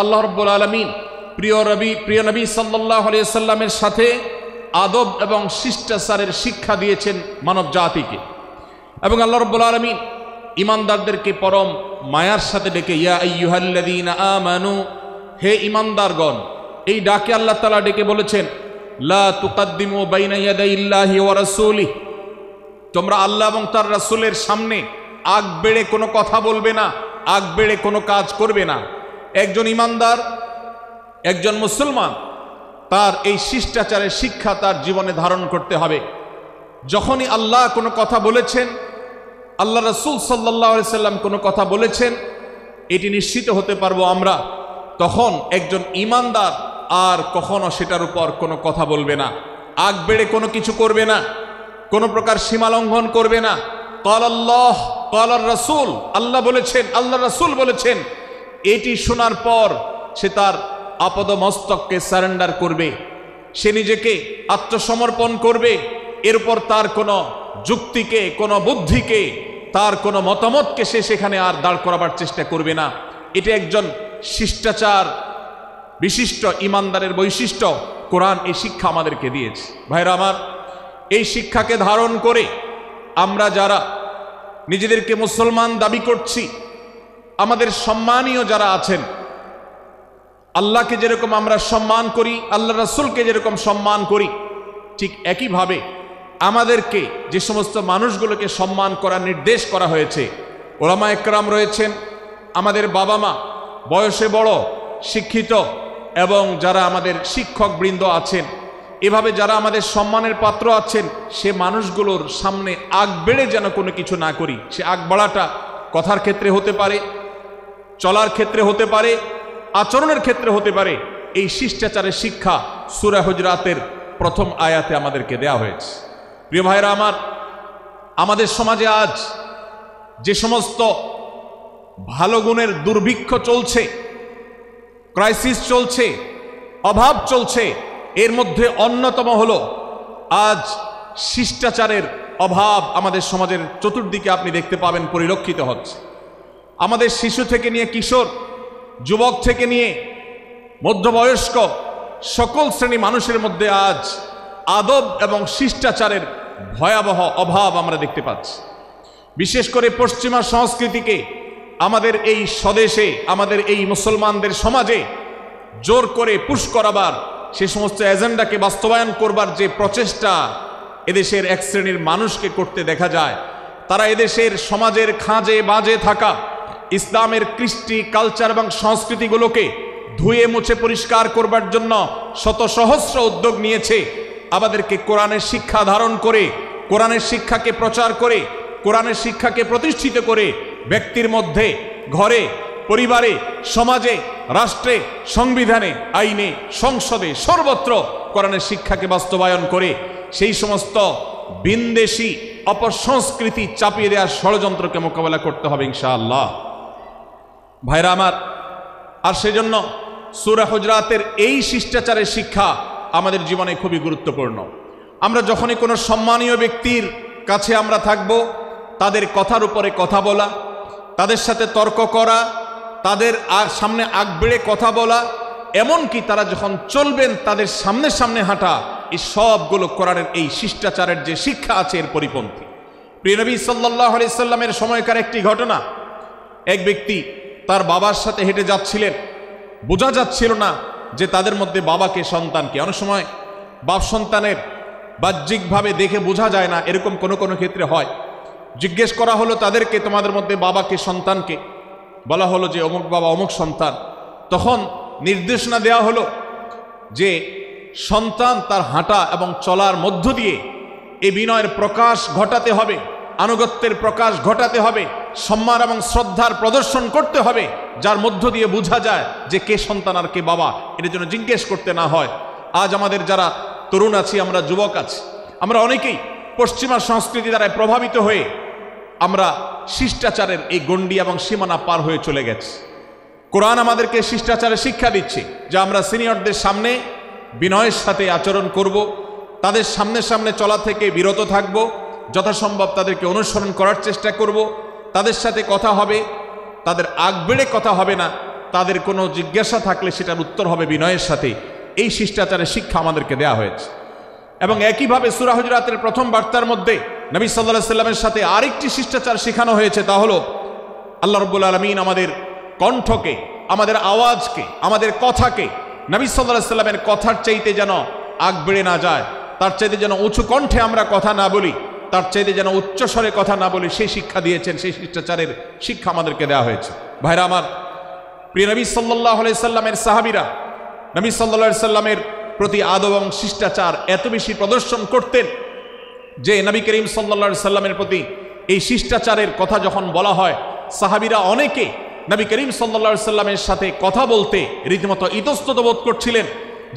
আল্লাহ রাব্বুল আলামিন প্রিয় নবী সাল্লাল্লাহু আলাইহি ওয়াসাল্লামের সাথে আদব এবং শিষ্টাচারের শিক্ষা দিয়েছেন মানব জাতিকে। এবং আল্লাহ রাব্বুল আলামিন ঈমানদারদেরকে পরম মায়ার সাথে ডেকে ইয়া আইয়ুহাল্লাযীনা আমানু, হে ঈমানদারগণ, এই ডাকে আল্লাহ তাআলা ডেকে বলেছেন লা তুকাদ্দিমু বাইনা ইয়াদাইল্লাহি ওয়া রাসূলিহি, তোমরা আল্লাহ এবং তার রাসূলের সামনে আগ বেড়ে কোনো কথা বলবে না, আগ বেড়ে কোনো কাজ করবে না। একজন ঈমানদার, একজন মুসলমান, তার এই শিষ্টাচারের শিক্ষা তার জীবনে ধারণ করতে হবে। যখনই আল্লাহ কোনো কথা বলেছেন, আল্লাহ রাসূল সাল্লাল্লাহু আলাইহি সাল্লাম কোনো কথা বলেছেন, এটি নিশ্চিত হতে পারবো আমরা, তখন একজন ঈমানদার আর কখনো সেটার উপর কোনো কথা বলবে না, আগ বেড়ে কোনো কিছু করবে না, কোনো প্রকার সীমা লঙ্ঘন করবে না। ক্বাল আল্লাহ ক্বাল রাসূল, আল্লাহ বলেছেন, আল্লাহ রাসূল বলেছেন, এটি শোনার পর সে তার আপাদমস্তককে সারেন্ডার করবে, সে নিজেকে আত্মসমর্পণ করবে। এরপর তার কোনো যুক্তিকে, কোনো বুদ্ধিকে, তার কোনো মতামতকে সে সেখানে আর দাঁড় করাবার চেষ্টা করবে না। এটা একজন শিষ্টাচার বিশিষ্ট ঈমানদারের বৈশিষ্ট্য। কোরআন এই শিক্ষা আমাদেরকে দিয়েছে। ভাইরা আমার, এই শিক্ষাকে ধারণ করে আমরা যারা নিজেদেরকে মুসলমান দাবি করছি, আমাদের সম্মানীয় যারা আছেন, আল্লাহকে যেরকম আমরা সম্মান করি, আল্লাহ রাসূলকে যেরকম সম্মান করি, ঠিক একইভাবে আমাদেরকে যে সমস্ত মানুষগুলোকে সম্মান করার নির্দেশ করা হয়েছে, ওলামা একরাম রয়েছেন, আমাদের বাবা মা, বয়সে বড়, শিক্ষিত, এবং যারা আমাদের শিক্ষকবৃন্দ আছেন, এভাবে যারা আমাদের সম্মানের পাত্র আছেন, সে মানুষগুলোর সামনে আগ বেড়ে যেন কোনো কিছু না করি। সে আগ বাড়াটা কথার ক্ষেত্রে হতে পারে, চলার ক্ষেত্রে হতে পারে, আচরণের ক্ষেত্রে হতে পারে। এই শিষ্টাচারের শিক্ষা সূরা হুজরাতের প্রথম আয়াতে আমাদেরকে দেয়া হয়েছে। প্রিয় ভাইরা আমার, আমাদের সমাজে আজ যে সমস্ত ভালো গুণের দুর্ভিক্ষ চলছে, ক্রাইসিস চলছে, অভাব চলছে, এর মধ্যে অন্যতম হলো আজ শিষ্টাচারের অভাব। আমাদের সমাজের চতুর্দিকে আপনি দেখতে পাবেন পরিলক্ষিত হচ্ছে। আমাদের শিশু থেকে নিয়ে কিশোর, যুবক থেকে নিয়ে মধ্যবয়স্ক, সকল শ্রেণী মানুষের মধ্যে আজ আদব এবং শিষ্টাচারের ভয়াবহ অভাব আমরা দেখতে পাচ্ছি। বিশেষ করে পশ্চিমা সংস্কৃতিকে আমাদের এই স্বদেশে, আমাদের এই মুসলমানদের সমাজে জোর করে পুশ করাবার, সে সমস্ত এজেন্ডাকে বাস্তবায়ন করবার যে প্রচেষ্টা এদেশের এক শ্রেণীর মানুষকে করতে দেখা যায়, তারা এদেশের সমাজের খাঁজে বাজে থাকা ইসলামের কৃষ্টি, কালচার এবং সংস্কৃতিগুলোকে ধুয়ে মুছে পরিষ্কার করবার জন্য শত সহস্র উদ্যোগ নিয়েছে। আমাদেরকে কোরআনের শিক্ষা ধারণ করে, কোরআনের শিক্ষাকে প্রচার করে, কোরআনের শিক্ষাকে প্রতিষ্ঠিত করে ব্যক্তির মধ্যে, ঘরে, পরিবারে, সমাজে, রাষ্ট্রে, সংবিধানে, আইনে, সংসদে, সর্বত্র কোরআনের শিক্ষাকে বাস্তবায়ন করে সেই সমস্ত বিন্দেশী অপসংস্কৃতি চাপিয়ে দেওয়ার ষড়যন্ত্রকে মোকাবেলা করতে হবে ইনশাআল্লাহ। ভাইরা আমার, আর সেজন্য সূরা হুজরাতের এই শিষ্টাচারের শিক্ষা আমাদের জীবনে খুবই গুরুত্বপূর্ণ। আমরা যখনই কোনো সম্মানীয় ব্যক্তির কাছে আমরা থাকব, তাদের কথার উপরে কথা বলা, তাদের সাথে তর্ক করা, তাদের সামনে আগ বেড়ে কথা বলা, এমনকি তারা যখন চলবেন তাদের সামনে সামনে হাঁটা, এই সবগুলো কোরআনের এই শিষ্টাচারের যে শিক্ষা আছে এর পরিপন্থী। প্রিয় নবী সাল্লাল্লাহু আলাইহি সাল্লামের সময়কার একটি ঘটনা, এক ব্যক্তি তার বাবার সাথে হেঁটে যাচ্ছিলেন, বোঝা যাচ্ছিল না যে তাদের মধ্যে বাবাকে সন্তানকে। অনেক সময় বাপ সন্তানের বাহ্যিকভাবে দেখে বোঝা যায় না, এরকম কোনো কোনো ক্ষেত্রে হয়। জিজ্ঞেস করা হলো তাদেরকে, তোমাদের মধ্যে বাবাকে সন্তানকে? বলা হলো যে অমুক বাবা, অমুক সন্তান। তখন নির্দেশনা দেওয়া হলো যে সন্তান তার হাঁটা এবং চলার মধ্য দিয়ে এই বিনয়ের প্রকাশ ঘটাতে হবে, আনুগত্যের প্রকাশ ঘটাতে হবে, সম্মান এবং শ্রদ্ধার প্রদর্শন করতে হবে, যার মধ্য দিয়ে বোঝা যায় যে কে সন্তান আর কে বাবা, এর জন্য জিজ্ঞেস করতে না হয়। আজ আমাদের যারা তরুণ আছি, আমরা যুবক আছি, আমরা অনেকেই পশ্চিমা সংস্কৃতি দ্বারা প্রভাবিত হয়ে আমরা শিষ্টাচারের এই গণ্ডি এবং সীমানা পার হয়ে চলে গেছি। কোরআন আমাদেরকে শিষ্টাচারের শিক্ষা দিচ্ছে যে আমরা সিনিয়রদের সামনে বিনয়ের সাথে আচরণ করব, তাদের সামনে সামনে চলা থেকে বিরত থাকব, যথাসম্ভব তাদেরকে অনুসরণ করার চেষ্টা করব, তাদের সাথে কথা হবে, তাদের আগ বেড়ে কথা হবে না, তাদের কোনো জিজ্ঞাসা থাকলে সেটার উত্তর হবে বিনয়ের সাথে। এই শিষ্টাচারের শিক্ষা আমাদেরকে দেয়া হয়েছে। এবং একইভাবে সূরা হুজুরাতের প্রথম বার্তার মধ্যে নবী সাল্লাল্লাহু আলাইহি ওয়াসাল্লামের সাথে আরেকটি শিষ্টাচার শেখানো হয়েছে, তা হলো আল্লাহ রাব্বুল আলামিন আমাদের কণ্ঠকে, আমাদের আওয়াজকে, আমাদের কথাকে নবী সাল্লাল্লাহু আলাইহি ওয়াসাল্লামের কথার চাইতে যেন আগ বেড়ে না যায়, তার চাইতে যেন উঁচু কণ্ঠে আমরা কথা না বলি, তার চাইতে যেন উচ্চস্বরে কথা না বলি, সেই শিক্ষা দিয়েছেন। সেই শিষ্টাচারের শিক্ষা আমাদেরকে দেওয়া হয়েছে। ভাইরা আমার, প্রিয় নবী সাল্লাল্লাহু আলাইহি সাল্লামের সাহাবীরা নবী সাল্লাল্লাহু আলাইহি সাল্লামের প্রতি আদব এবং শিষ্টাচার এত বেশি প্রদর্শন করতেন যে নবী করিম সাল্লাল্লাহু আলাইহি সাল্লামের প্রতি এই শিষ্টাচারের কথা যখন বলা হয়, সাহাবীরা অনেকে নবী করিম সাল্লাল্লাহু আলাইহি সাল্লামের সাথে কথা বলতে রীতিমতো ইতস্তত বোধ করছিলেন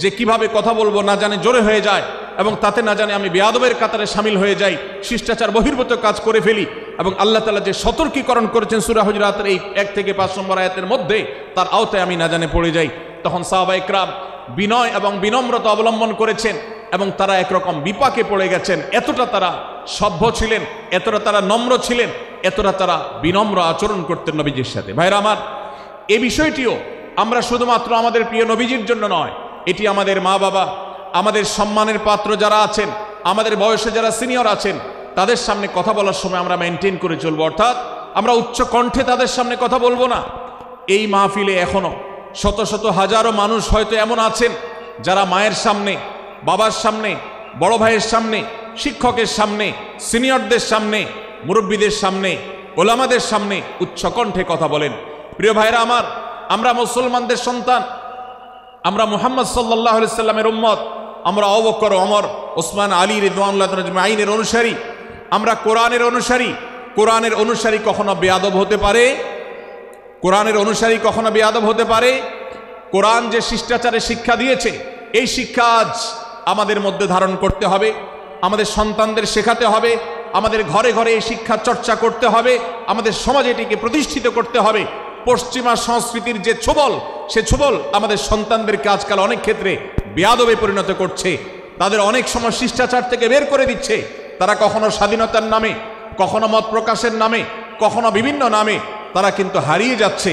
যে কিভাবে কথা বলবো, না জানে জোরে হয়ে যায় এবং তাতে না জানে আমি বেয়াদবের কাতারে শামিল হয়ে যাই, শিষ্টাচার বহির্ভূত কাজ করে ফেলি। এবং আল্লাহ তাআলা যে সতর্কীকরণ করেছেন সূরা হুজুরাতের এই 1 থেকে 5 নম্বর আয়াতের মধ্যে, তার আওতায় আমি না জানে পড়ে যাই। তখন সাহাবায়ে কেরাম বিনয় এবং বিনম্রতা অবলম্বন করেছেন এবং তারা একরকম বিপাকে পড়ে গেছেন। এতটা তারা সভ্য ছিলেন, এতটা তারা নম্র ছিলেন, এতটা তারা বিনম্র আচরণ করতেন নবীজির সাথে। ভাইরা আমার, এই বিষয়টিও আমরা শুধুমাত্র আমাদের প্রিয় নবীজির জন্য নয়, এটি আমাদের মা বাবা, আমাদের সম্মানের পাত্র যারা আছেন, আমাদের বয়সে যারা সিনিয়র আছেন, তাদের সামনে কথা বলার সময় আমরা মেনটেন করে চলবো। অর্থাৎ আমরা উচ্চ কণ্ঠে তাদের সামনে কথা বলবো না। এই মাহফিলে এখনো শত শত হাজারো মানুষ হয়তো এমন আছেন যারা মায়ের সামনে, বাবার সামনে, বড় ভাইয়ের সামনে, শিক্ষকের সামনে, সিনিয়রদের সামনে, মুরব্বীদের সামনে, ওলামাদের সামনে উচ্চ কণ্ঠে কথা বলেন। প্রিয় ভাইরা আমার, আমরা মুসলমানদের সন্তান, আমরা মুহাম্মদ সাল্লাল্লাহু আলাইহি সাল্লামের উম্মত, আমরা আবু বকর, ওমর, ওসমান, আলী রাদিয়াল্লাহু আজমাইনের অনুসারী, আমরা কোরআনের অনুসারী। কোরআনের অনুসারী কখনো বেয়াদব হতে পারে? কোরআনের অনুসারী কখনো বেয়াদব হতে পারে? কোরআন যে শিষ্টাচারের শিক্ষা দিয়েছে, এই শিক্ষা আজ আমাদের মধ্যে ধারণ করতে হবে, আমাদের সন্তানদের শেখাতে হবে, আমাদের ঘরে ঘরে এই শিক্ষা চর্চা করতে হবে, আমাদের সমাজে এটিকে প্রতিষ্ঠিত করতে হবে। পশ্চিমা সংস্কৃতির যে ছোবল, সে ছোবল আমাদের সন্তানদেরকে আজকাল অনেক ক্ষেত্রে বেয়াদবে পরিণত করছে, তাদের অনেক সময় শিষ্টাচার থেকে বের করে দিচ্ছে। তারা কখনো স্বাধীনতার নামে, কখনো মত প্রকাশের নামে, কখনো বিভিন্ন নামে তারা কিন্তু হারিয়ে যাচ্ছে।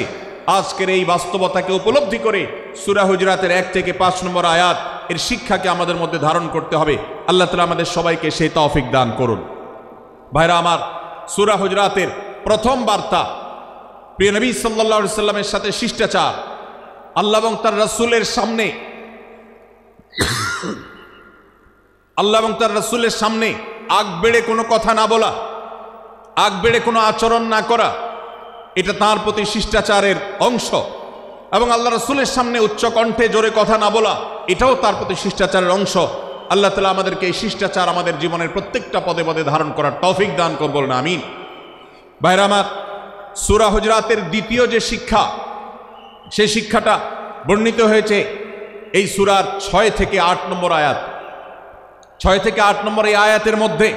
আজকের এই বাস্তবতাকে উপলব্ধি করে সূরা হুজুরাতের 1 থেকে 5 নম্বর আয়াত এর শিক্ষাকে আমাদের মধ্যে ধারণ করতে হবে। আল্লাহ তাআলা আমাদের সবাইকে সেই তৌফিক দান করুন। ভাইরা আমার, সূরা হুজুরাতের প্রথম বার্তা প্রিয় নবী সাল্লাল্লাহু আলাইহি সাল্লামের সাথে শিষ্টাচার, আল্লাহ এবং তার রাসূলের সামনে, আল্লাহ এবং তার রাসূলের সামনে আগ বেড়ে কোনো কথা না বলা, আগ বেড়ে কোনো আচরণ না করা, এটা তার প্রতি শিষ্টাচারের অংশ। এবং আল্লাহ রাসূলের সামনে উচ্চ কণ্ঠে জোরে কথা না বলা, এটাও তার প্রতি শিষ্টাচারের অংশ। আল্লাহ তাআলা আমাদেরকে এই শিষ্টাচার আমাদের জীবনের প্রত্যেকটা পদে পদে ধারণ করার তৌফিক দান করুন, বলুন আমিন। ভাইরা আমার, সূরা হুজুরাতের দ্বিতীয় যে শিক্ষা, সেই শিক্ষাটা বর্ণিত হয়েছে এই সূরার 6 থেকে 8 নম্বর আয়াত। 6 থেকে 8 নম্বর এই আয়াতের মধ্যে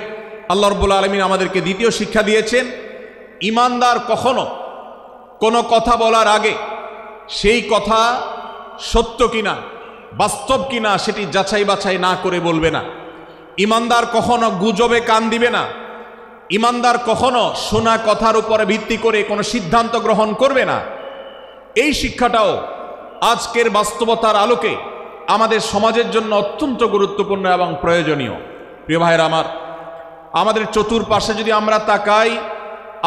আল্লাহ রাব্বুল আলামিন আমাদেরকে দ্বিতীয় শিক্ষা দিয়েছেন, ঈমানদার কখনো কোনো কথা বলার আগে সেই কথা সত্য কিনা, বাস্তব কিনা সেটি যাচাই বাছাই না করে বলবে না। ঈমানদার কখনো গুজবে কান দিবে না। ঈমানদার কখনো শোনা কথার উপরে ভিত্তি করে কোনো সিদ্ধান্ত গ্রহণ করবে না। এই শিক্ষাটাও আজকের বাস্তবতার আলোকে আমাদের সমাজের জন্য অত্যন্ত গুরুত্বপূর্ণ এবং প্রয়োজনীয়। প্রিয় ভাইরা আমার, আমাদের চতুর্পাশে যদি আমরা তাকাই,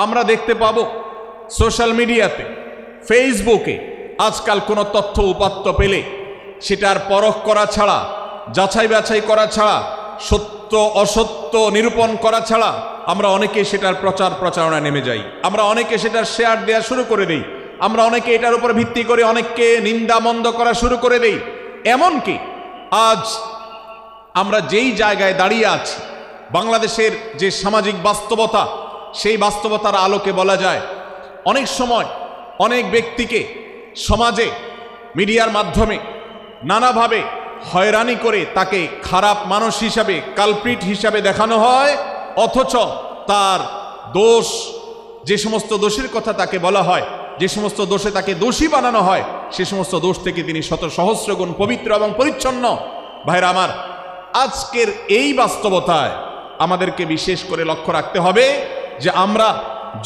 আমরা দেখতে পাবো সোশ্যাল মিডিয়াতে, ফেসবুকে আজকাল কোনো তথ্য উপাত্ত পেলে সেটার পরখ করা ছাড়া, যাচাই বাছাই করা ছাড়া, সত্য অসত্য নিরূপণ করা ছাড়া আমরা অনেকে সেটার প্রচারণায় নেমে যাই। আমরা অনেকে সেটার শেয়ার দেওয়া শুরু করে দেই। আমরা অনেকে এটার উপর ভিত্তি করে অনেককে নিন্দা মন্দ করা শুরু করে দেই। এমনকি আজ আমরা যেই জায়গায় দাঁড়িয়ে আছি, বাংলাদেশের যে সামাজিক বাস্তবতা, সেই বাস্তবতার আলোকে বলা যায় অনেক সময় অনেক ব্যক্তিকে সমাজে মিডিয়ার মাধ্যমে নানাভাবে হয়রানি করে তাকে খারাপ মানুষ হিসাবে, কালপ্রিট হিসাবে দেখানো হয়, অথচ তার দোষ, যে সমস্ত দোষের কথা তাকে বলা হয়, যে সমস্ত দোষে তাকে দোষী বানানো হয়, সে সমস্ত দোষ থেকে তিনি শত সহস্র গুণ পবিত্র এবং পরিচ্ছন্ন। ভাইরা আমার, আজকের এই বাস্তবতায় আমাদেরকে বিশেষ করে লক্ষ্য রাখতে হবে যে আমরা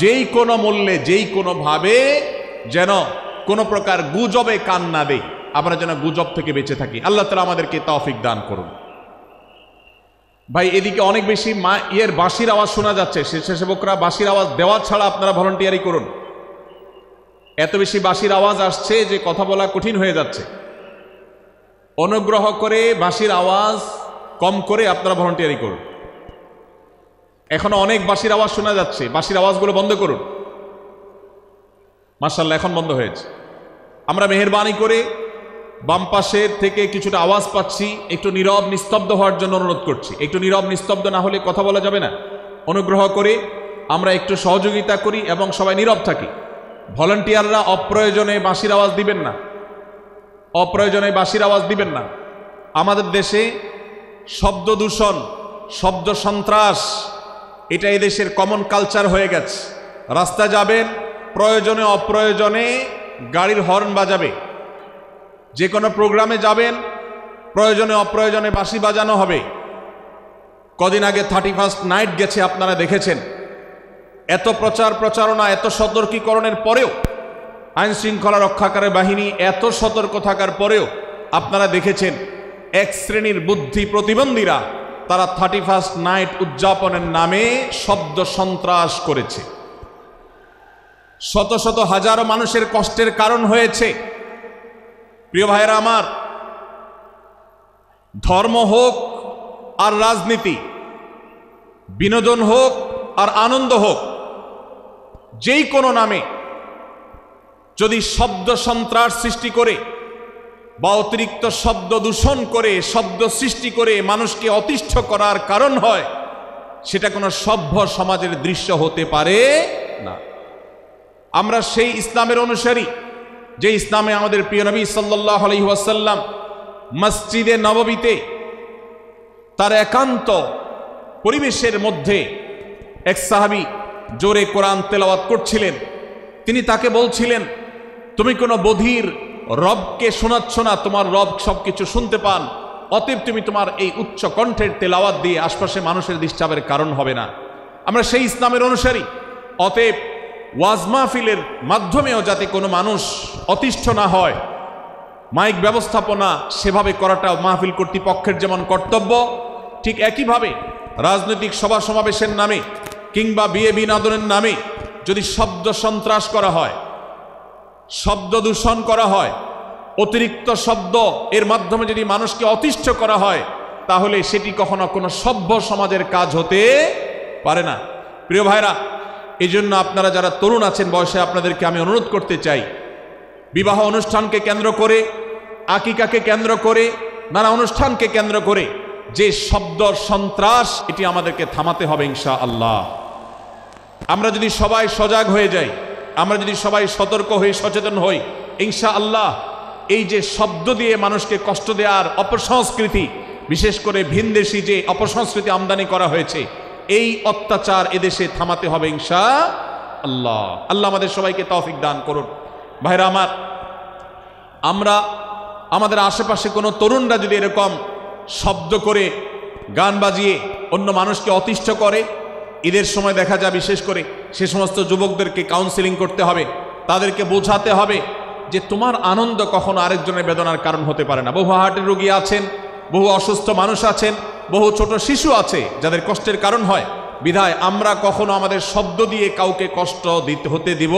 যেই কোনো মূল্যে, যেই কোনোভাবে যেন কোনো প্রকার গুজবে কান না দেই, আমরা যেন গুজব থেকে বেঁচে থাকি। আল্লাহ তাআলা আমাদেরকে তৌফিক দান করুন। ভাই, এদিকে অনেক বেশি বাঁশির আওয়াজ শোনা যাচ্ছে। স্বেচ্ছাসেবকরা বাঁশির আওয়াজ দেওয়া ছাড়া আপনারা ভলান্টিয়ারি করুন। এত বেশি বাঁশির আওয়াজ আসছে যে কথা বলা কঠিন হয়ে যাচ্ছে। অনুগ্রহ করে বাঁশির আওয়াজ কম করে আপনারা ভলান্টিয়ারি করুন। এখনো অনেক বাঁশির আওয়াজ শোনা যাচ্ছে, বাঁশির আওয়াজগুলো বন্ধ করুন। মাশাআল্লাহ, এখন বন্ধ হয়েছে। আমরা মেহেরবানি করে বাম পাশের থেকে কিছুটা আওয়াজ পাচ্ছি, একটু নীরব নিস্তব্ধ হওয়ার জন্য অনুরোধ করছি। একটু নীরব নিস্তব্ধ না হলে কথা বলা যাবে না। অনুগ্রহ করে আমরা একটু সহযোগিতা করি এবং সবাই নীরব থাকি। ভলান্টিয়াররা অপ্রয়োজনে বাঁশির আওয়াজ দিবেন না, অপ্রয়োজনে বাঁশির আওয়াজ দিবেন না। আমাদের দেশে শব্দ দূষণ, শব্দ সন্ত্রাস, এটা এদেশের কমন কালচার হয়ে গেছে। রাস্তা যাবেন, প্রয়োজনে অপ্রয়োজনে গাড়ির হর্ন বাজাবে। যে কোনো প্রোগ্রামে যাবেন, প্রয়োজনে অপ্রয়োজনে বাঁশি বাজানো হবে। কদিন আগে 31 নাইট গেছে, আপনারা দেখেছেন। এত প্রচার প্রচারণা, এত সতর্কীকরণের পরেও, আইন শৃঙ্খলা রক্ষাকারী বাহিনী এত সতর্ক থাকার পরেও আপনারা দেখেছেন এক শ্রেণীর বুদ্ধি প্রতিবন্ধীরা তারা 31 নাইট উদযাপনের নামে শব্দ সন্ত্রাস করেছে। শত শত হাজারো মানুষের কষ্টের কারণ হয়েছে। প্রিয় ভাইয়েরা আমার, ধর্ম হোক আর রাজনীতি, বিনোদন হোক আর আনন্দ হোক, যেই কোনো নামে যদি শব্দ সন্ত্রাস সৃষ্টি করে বা অতিরিক্ত শব্দ দূষণ করে, শব্দ সৃষ্টি করে মানুষকে অতিষ্ঠ করার কারণ হয়, সেটা কোনো সভ্য সমাজের দৃশ্য হতে পারে না। আমরা সেই ইসলামের অনুসারী যে ইসলামে আমাদের প্রিয় নবী সাল্লাল্লাহু আলাইহি ওয়াসাল্লাম মসজিদে নববীতে তার একান্ত পরিবেশের মধ্যে এক সাহাবী জোরে কোরআন তেলাওয়াত করছিলেন। তিনি তাকে বলছিলেন, তুমি কোনো বধির রবকে শোনাচ্ছ না, তোমার রব সবকিছু শুনতে পান, অতএব তুমি তোমার এই উচ্চ কণ্ঠের তেলাওয়াত দিয়ে আশপাশে মানুষের ডিস্টার্বের কারণ হবে না। আমরা সেই ইসলামের অনুসারী, অতএব ওয়াজ মাহফিলের মাধ্যমেও যাতে কোনো মানুষ অতিষ্ঠ না হয়, মাইক ব্যবস্থাপনা সেভাবে করাটা মাহফিল কর্তৃপক্ষের যেমন কর্তব্য, ঠিক একইভাবে রাজনৈতিক সভা সমাবেশের নামে কিংবা বিয়ে বিনোদনের নামে যদি শব্দ সন্ত্রাস করা হয়, শব্দ দূষণ করা হয়, অতিরিক্ত শব্দ এর মাধ্যমে যদি মানুষকে অতিষ্ঠ করা হয়, তাহলে সেটি কখনো কোনো সভ্য সমাজের কাজ হতে পারে না। প্রিয় ভাইরা, এই জন্য আপনারা যারা তরুণ আছেন বয়সে, আপনাদেরকে আমি অনুরোধ করতে চাই, বিবাহ অনুষ্ঠানকে কেন্দ্র করে, আকিকাকে কেন্দ্র করে, নানা অনুষ্ঠানকে কেন্দ্র করে যে শব্দ সন্ত্রাস, এটি আমাদেরকে থামাতে হবে ইনশাআল্লাহ। আমরা যদি সবাই সজাগ হয়ে যাই, আমরা যদি সবাই সতর্ক হই, সচেতন হই, ইনশাআল্লাহ এই যে শব্দ দিয়ে মানুষকে কষ্ট দেওয়ার অপসংস্কৃতি, বিশেষ করে ভিনদেশি যে অপসংস্কৃতি আমদানি করা হয়েছে, এই অত্যাচার এদেশে থামাতে হবে ইনশাআল্লাহ। আল্লাহ আমাদের সবাইকে তৌফিক দান করুন। ভাইরা আমার, আমরা আমাদের আশেপাশে কোনো তরুণরা যদি এরকম শব্দ করে, গান বাজিয়ে অন্য মানুষকে অতিষ্ঠ করে, ঈদের সময় দেখা যায় বিশেষ করে সে সমস্ত যুবকদেরকে কাউন্সেলিং করতে হবে, তাদেরকে বোঝাতে হবে যে তোমার আনন্দ কখনো আরেকজনের বেদনার কারণ হতে পারে না। বহু হার্টের রোগী আছেন, বহু অসুস্থ মানুষ আছেন, বহু ছোট শিশু আছে যাদের কষ্টের কারণ হয়। বিধায় আমরা কখনো আমাদের শব্দ দিয়ে কাউকে কষ্ট হতে দিব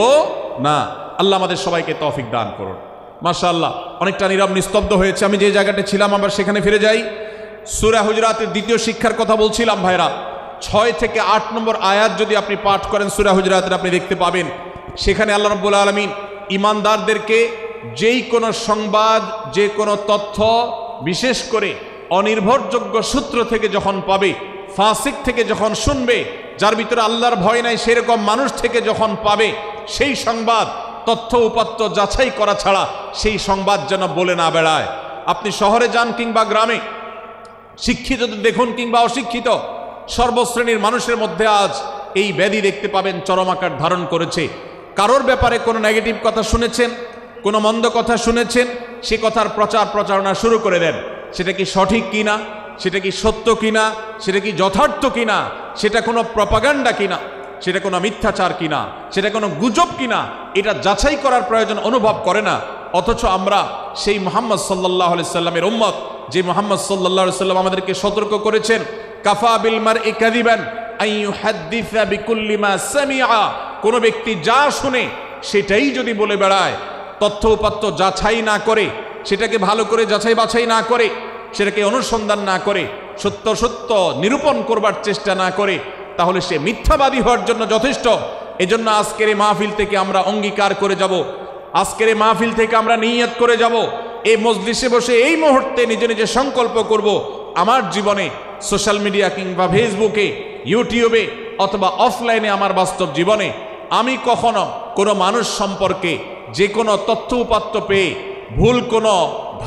না। আল্লাহ আমাদের সবাইকে তৌফিক দান করুন। মাশাআল্লাহ, অনেকটা নীরব নিস্তব্ধ হয়েছে। আমি যে জায়গাটা ছিলাম আবার সেখানে ফিরে যাই। সূরা হুজুরাতের দ্বিতীয় শিক্ষার কথা বলছিলাম ভাইরা। 6 থেকে 8 নম্বর আয়াত যদি আপনি পাঠ করেন সূরা হুজুরাতের, আপনি দেখতে পাবেন সেখানে আল্লাহ রাব্বুল আলামিন ঈমানদারদেরকে যেই কোনো সংবাদ, যে কোনো তথ্য, বিশেষ করে অনির্ভরযোগ্য সূত্র থেকে যখন পাবে, ফাসিক থেকে যখন শুনবে, যার ভিতরে আল্লাহর ভয় নাই সেরকম মানুষ থেকে যখন পাবে, সেই সংবাদ তথ্য উপাত্ত যাচাই করা ছাড়া সেই সংবাদ যেন বলে না বেড়ায়। আপনি শহরে যান কিংবা গ্রামে, শিক্ষিত দেখুন কিংবা অশিক্ষিত, সর্বশ্রেণীর মানুষের মধ্যে আজ এই ব্যাধি দেখতে পাবেন চরম আকার ধারণ করেছে। কারোর ব্যাপারে কোনো নেগেটিভ কথা শুনেছেন, কোনো মন্দ কথা শুনেছেন, সে কথার প্রচার প্রচারণা শুরু করে দেন। সেটা কি সঠিক কিনা, সেটা কি সত্য কিনা, সেটা কি যথার্থ কিনা, সেটা কোনো প্রপাগান্ডা কিনা, সেটা কোনো মিথ্যাচার কিনা, সেটা কোনো গুজব কিনা, এটা যাচাই করার প্রয়োজন অনুভব করে না। অথচ আমরা সেই মুহাম্মদ সাল্লাল্লাহু আলাইহি সাল্লামের উম্মত, যে মুহাম্মদ সাল্লাল্লাহু আলাইহি সাল্লাম আমাদেরকে সতর্ক করেছেন, কাফা বিল মারই কাযিবান আন ইউহাদ্দিসা বিকুল্লি মা সামিআ, কোন ব্যক্তি যা শুনে সেটাই যদি বলে বেড়ায়, তথ্য উপাত্ত যাচাই না করে, সেটাকে ভালো করে যাচাই বাছাই না করে, সেটাকে অনুসন্ধান না করে, সত্য সত্য নিরূপণ করবার চেষ্টা না করে, তাহলে সে মিথ্যাবাদী হওয়ার জন্য যথেষ্ট। এজন্য আজকের এই মাহফিল থেকে আমরা অঙ্গীকার করে যাব, আজকের এই মাহফিল থেকে আমরা নিয়ত করে যাব, এই মজলিসে বসে এই মুহূর্তে নিজে নিজে সংকল্প করব, আমার জীবনে সোশ্যাল মিডিয়া কিংবা ফেসবুকে, ইউটিউবে অথবা অফলাইনে আমার বাস্তব জীবনে আমি কখনো কোনো মানুষ সম্পর্কে যে কোনো তথ্য উপাত্ত পেয়ে ভুল কোনো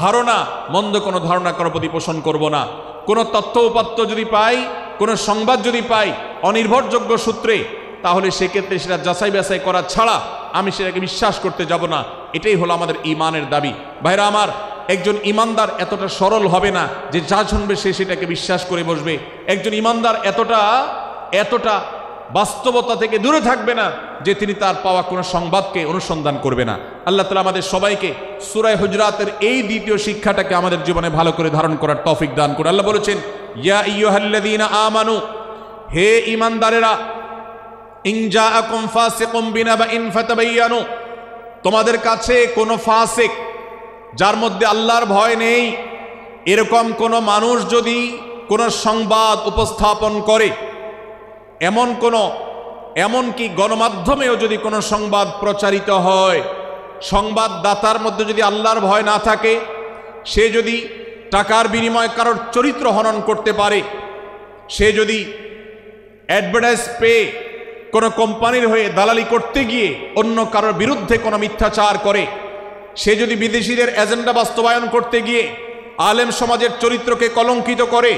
ধারণা, মন্দ কোনো ধারণা কারোর প্রতি পোষণ করব না। কোনো তথ্য উপাত্ত যদি পাই, কোনো সংবাদ যদি পাই অনির্ভরযোগ্য সূত্রে, তাহলে সেক্ষেত্রে সেটা যাচাই বাছাই করা ছাড়া আমি সেটাকে বিশ্বাস করতে যাব না। এটাই হলো আমাদের ঈমানের দাবি। ভাইরা আমার, একজন ঈমানদার এতটা সরল হবে না যে যা শুনবে সে সেটাকে বিশ্বাস করে বসবে। একজন ঈমানদার এতটা বাস্তবতা থেকে দূরে থাকবে না যে তিনি তার পাওয়া কোনো সংবাদকে অনুসন্ধান করবে না। আল্লাহ তাআলা আমাদের সবাইকে সূরা হুজরাতের এই দ্বিতীয় শিক্ষাটাকে আমাদের জীবনে ভালো করে ধারণ করার তৌফিক দান করুন। আল্লাহ বলেছেন, ইয়া আইয়ুহাল্লাযীনা আমানু, হে ঈমানদারেরা, ইন জাআকুম ফাসিকুম বিনাবাইন ফাতাবায়ানু, তোমাদের কাছে কোনো ফাসিক, যার মধ্যে আল্লাহর ভয় নেই, এরকম কোনো মানুষ যদি কোনো সংবাদ উপস্থাপন করে, এমনকি গণমাধ্যমেও যদি কোনো সংবাদ প্রচারিত হয়, সংবাদদাতার মধ্যে যদি আল্লাহর ভয় না থাকে, সে যদি টাকার বিনিময়ে কারোর চরিত্র হনন করতে পারে, সে যদি অ্যাডভার্টাইজ পেয়ে কোনো কোম্পানির হয়ে দালালি করতে গিয়ে অন্য কারোর বিরুদ্ধে কোনো মিথ্যাচার করে, সে যদি বিদেশিদের এজেন্ডা বাস্তবায়ন করতে গিয়ে আলেম সমাজের চরিত্রকে কলঙ্কিত করে,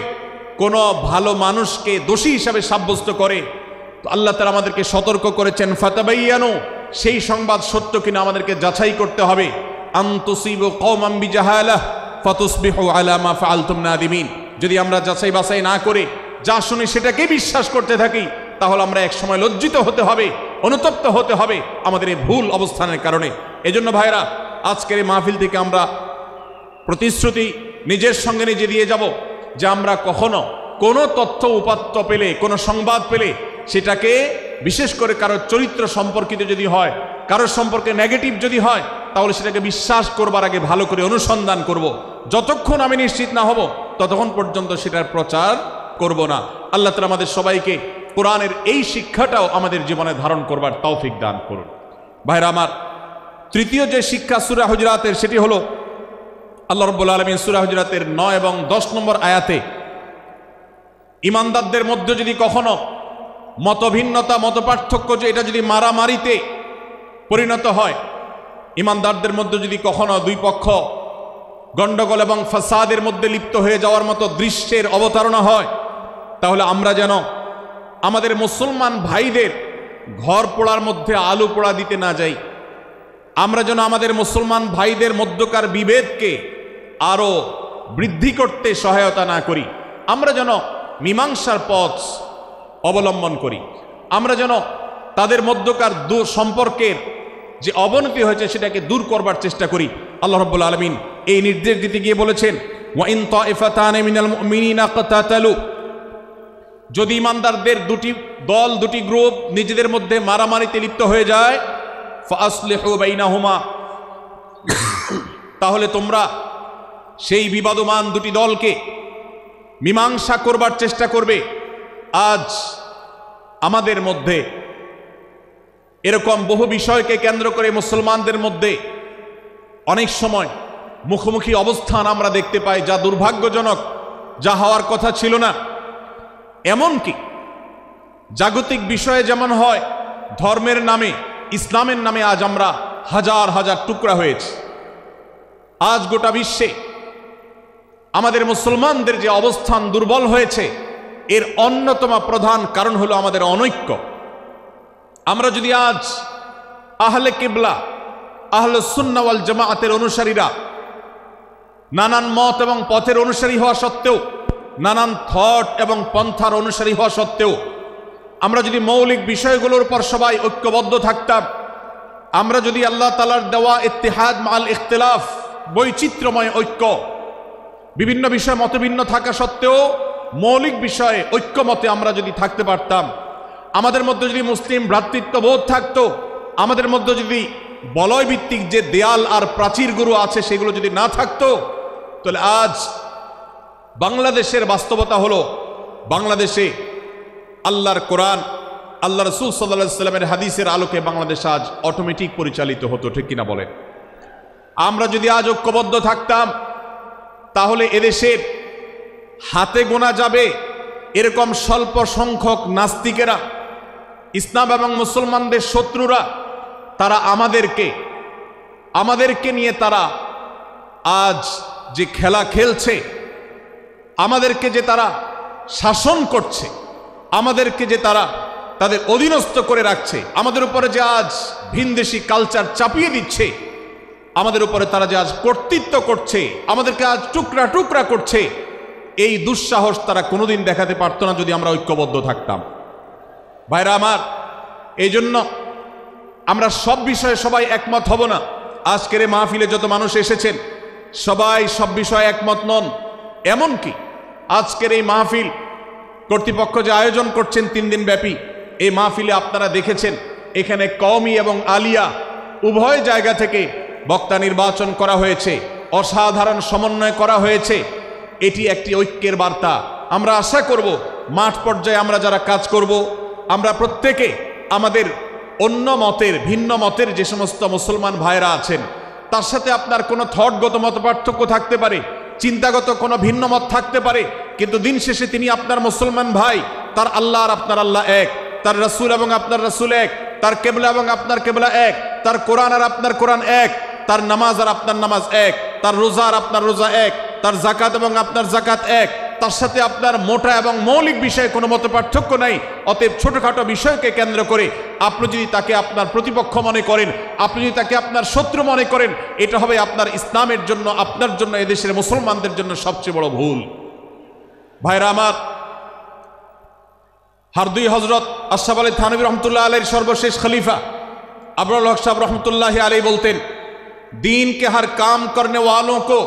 কোনো ভালো মানুষকে দোষী হিসাবে সাব্যস্ত করে, তো আল্লাহ তাআলা আমাদেরকে সতর্ক করেছেন, ফাতাবায়ানু, সেই সংবাদ সত্য কিনা আমাদেরকে যাচাই করতে হবে। আন তুসিবু কওমান বিজাহালাহ ফাতুসবিহু আলা মা ফাআলতুম নাদিমিন, যদি আমরা যাচাই বাছাই না করে যা শুনি সেটাকে বিশ্বাস করতে থাকি, তাহলে আমরা এক সময় লজ্জিত হতে হবে, অনুতপ্ত হতে হবে আমাদের এই ভুল অবস্থানের কারণে। এজন্য ভাইরা, আজকের এই মাহফিল থেকে আমরা প্রতিশ্রুতি নিজের সঙ্গে নিজে দিয়ে যাব যে আমরা কখনো কোনো তথ্য উপাত্ত পেলে, কোনো সংবাদ পেলে, সেটাকে বিশেষ করে কারোর চরিত্র সম্পর্কিত যদি হয়, কারোর সম্পর্কে নেগেটিভ যদি হয়, তাহলে সেটাকে বিশ্বাস করবার আগে ভালো করে অনুসন্ধান করব। যতক্ষণ আমি নিশ্চিত না হব ততক্ষণ পর্যন্ত সেটার প্রচার করব না। আল্লাহ তাআলা আমাদের সবাইকে কোরআনের এই শিক্ষাটাও আমাদের জীবনে ধারণ করবার তৌফিক দান করুন। ভাইরা আমার, তৃতীয় যে শিক্ষা সূরা হুজরাতের, সেটি হলো আল্লাহ রাব্বুল আলামিন সূরা হুজরাতের 9 এবং 10 নম্বর আয়াতে ঈমানদারদের মধ্যে যদি কখনো মতভিন্নতা, মতপার্থক্য, যে এটা যদি মারামারিতে পরিণত হয়, ঈমানদারদের মধ্যে যদি কখনো দুই পক্ষ গন্ডগোল এবং ফাসাদের মধ্যে লিপ্ত হয়ে যাওয়ার মতো দৃশ্যের অবতারণা হয়, তাহলে আমরা যেন আমাদের মুসলমান ভাইদের ঘর পোড়ার মধ্যে আলু পোড়া দিতে না যাই, আমরা যেন আমাদের মুসলমান ভাইদের মধ্যকার বিভেদকে আরো বৃদ্ধি করতে সহায়তা না করি, আমরা যেন মীমাংসার পথ অবলম্বন করি, আমরা যেন তাদের মধ্যকার সম্পর্কের যে অবনতি হয়েছে সেটাকে দূর করবার চেষ্টা করি। আল্লাহ রাব্বুল আলামিন এই নির্দেশ দিতে গিয়ে বলেছেন, ওয়া ইন তাইফাতানি মিনাল মুমিনিনা ইকতাতালু, যদি ঈমানদারদের দুটি দল, দুটি গ্রুপ নিজেদের মধ্যে মারামারিতে লিপ্ত হয়ে যায়, ফাসলিহু বাইনাহুমা, তাহলে তোমরা সেই বিবাদমান দুটি দলকে মীমাংসা করবার চেষ্টা করবে। আজ আমাদের মধ্যে এরকম বহু বিষয়কে কেন্দ্র করে মুসলমানদের মধ্যে অনেক সময় মুখোমুখি অবস্থান আমরা দেখতে পাই, যা দুর্ভাগ্যজনক, যা হওয়ার কথা ছিল না। এমনকি জাগতিক বিষয়ে যেমন হয়, ধর্মের নামে, ইসলামের নামে আজ আমরা হাজার হাজার টুকরা হয়েছি। আজ গোটা বিশ্বে আমাদের মুসলমানদের যে অবস্থান দুর্বল হয়েছে, এর অন্যতম প্রধান কারণ হলো আমাদের অনৈক্য। আমরা যদি আজ আহলে কিবলা, আহলে সুন্নাহ ওয়াল জামাআতের অনুসারীরা নানান মত এবং পথের অনুসারী হওয়া সত্ত্বেও, নানান থট এবং পন্থার অনুসারী হওয়া সত্ত্বেও আমরা যদি মৌলিক বিষয়গুলোর উপর সবাই ঐক্যবদ্ধ থাকতাম, আমরা যদি আল্লাহ তাআলার দেওয়া ইত্তিহাদ মাল ইখতিলাফ, বৈচিত্র্যময় ঐক্য, বিভিন্ন বিষয় মতভিন্ন থাকা সত্ত্বেও মৌলিক বিষয়ে ঐক্যমতে আমরা যদি থাকতে পারতাম, আমাদের মধ্যে যদি মুসলিম ভ্রাতৃত্ববোধ থাকতো, আমাদের মধ্যে যদি বলয়ভিত্তিক যে দেয়াল আর প্রাচীরগুলো আছে সেগুলো যদি না থাকতো, তাহলে আজ বাংলাদেশের বাস্তবতা হলো, বাংলাদেশে আল্লাহর কোরআন, আল্লাহ রাসূল সাল্লাল্লাহু আলাইহি ওয়াসাল্লামের হাদিসের আলোকে বাংলাদেশ আজ অটোমেটিক পরিচালিত হতো, ঠিক কিনা বলেন? আমরা যদি আজ ঐক্যবদ্ধ থাকতাম, তাহলে এদেশের হাতে গোনা যাবে এরকম স্বল্প সংখ্যক নাস্তিকেরা, ইসলাম এবং মুসলমানদের শত্রুরা, তারা আমাদেরকে নিয়ে তারা আজ যে খেলা খেলছে, আমাদেরকে যে তারা শাসন করছে, আমাদেরকে যে তারা তাদের অধীনস্থ করে রাখছে, আমাদের উপরে যে আজ ভিনদেশি কালচার চাপিয়ে দিচ্ছে, আমাদের উপরে তারা যে আজ কর্তৃত্ব করছে, আমাদেরকে আজ টুকরা টুকরা করছে, এই দুঃসাহস তারা কোনোদিন দেখাতে পারতো না যদি আমরা ঐক্যবদ্ধ থাকতাম। ভাইরা আমার, এই জন্য আমরা সব বিষয়ে সবাই একমত হব না। আজকের এই মাহফিলে যত মানুষ এসেছেন সবাই সব বিষয়ে একমত নন। এমনকি আজকের এই মাহফিল কর্তৃপক্ষ যে আয়োজন করছেন 3 দিন ব্যাপী, এই মাহফিলে আপনারা দেখেছেন এখানে কওমি এবং আলিয়া উভয় জায়গা থেকে বক্তা নির্বাচন করা হয়েছে, অসাধারণ সমন্বয় করা হয়েছে। এটি একটি ঐক্যের বার্তা। আমরা আশা করব মাঠ পর্যায়ে আমরা যারা কাজ করব, আমরা প্রত্যেকে আমাদের অন্য মতের, ভিন্ন মতের যে সমস্ত মুসলমান ভাইরা আছেন, তার সাথে আপনার কোনো থটগত মত পার্থক্য থাকতে পারে, চিন্তাগত কোনো ভিন্ন মত থাকতে পারে, কিন্তু দিন শেষে তিনি আপনার মুসলমান ভাই। তার আল্লাহ আর আপনার আল্লাহ এক, তার রাসূল এবং আপনার রাসূল এক, তার কেবলা এবং আপনার কেবলা এক, তার কোরআন আর আপনার কোরআন এক, তার নামাজ আর আপনার নামাজ এক, তার রোজা আর আপনার রোজা এক, তার যাকাত এবং আপনার যাকাত এক, তার সাথে আপনার মোটা এবং মৌলিক বিষয়ে কোনো মত পার্থক্য নাই। অতএব ছোটখাটো বিষয়কে কেন্দ্র করে আপনি যদি তাকে আপনার প্রতিপক্ষ মনে করেন, আপনি যদি তাকে আপনার শত্রু মনে করেন, এটা হবে আপনার ইসলামের জন্য, আপনার জন্য, এদেশের মুসলমানদের জন্য সবচেয়ে বড় ভুল। ভাইরা আমার, হারদুই হজরত আশরাফ আলী থানভী রহমতুল্লাহ আলাইহির সর্বশেষ খলিফা আবরাল হক সাহেব রহমতুল্লাহ আলাইহি বলতেন, दीन के हर काम करने वालों को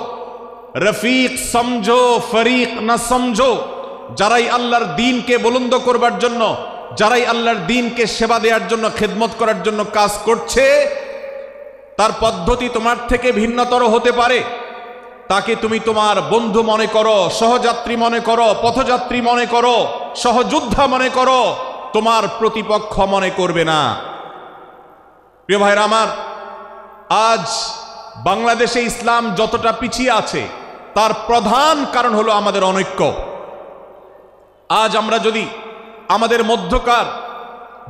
रफीक समझो, फरीक न समझो। যারাই আল্লাহর দ্বীনকে বুলন্দ করবার জন্য, যারাই আল্লাহর দ্বীনকে সেবা দেওয়ার জন্য, খেদমত করার জন্য কাজ করছে, তার পদ্ধতি তোমার থেকে ভিন্নতর হতে পারে। তাকে তুমি তোমার বন্ধু মনে করো, সহযাত্রী মনে করো, পথযাত্রী মনে করো, সহযোদ্ধা মনে করো, তোমার প্রতিপক্ষ মনে করবে না। প্রিয় ভাইরা আমার, আজ বাংলাদেশে ইসলাম যতটা পিছিয়ে আছে তার প্রধান কারণ হলো আমাদের অনৈক্য। আজ আমরা যদি আমাদের মধ্যকার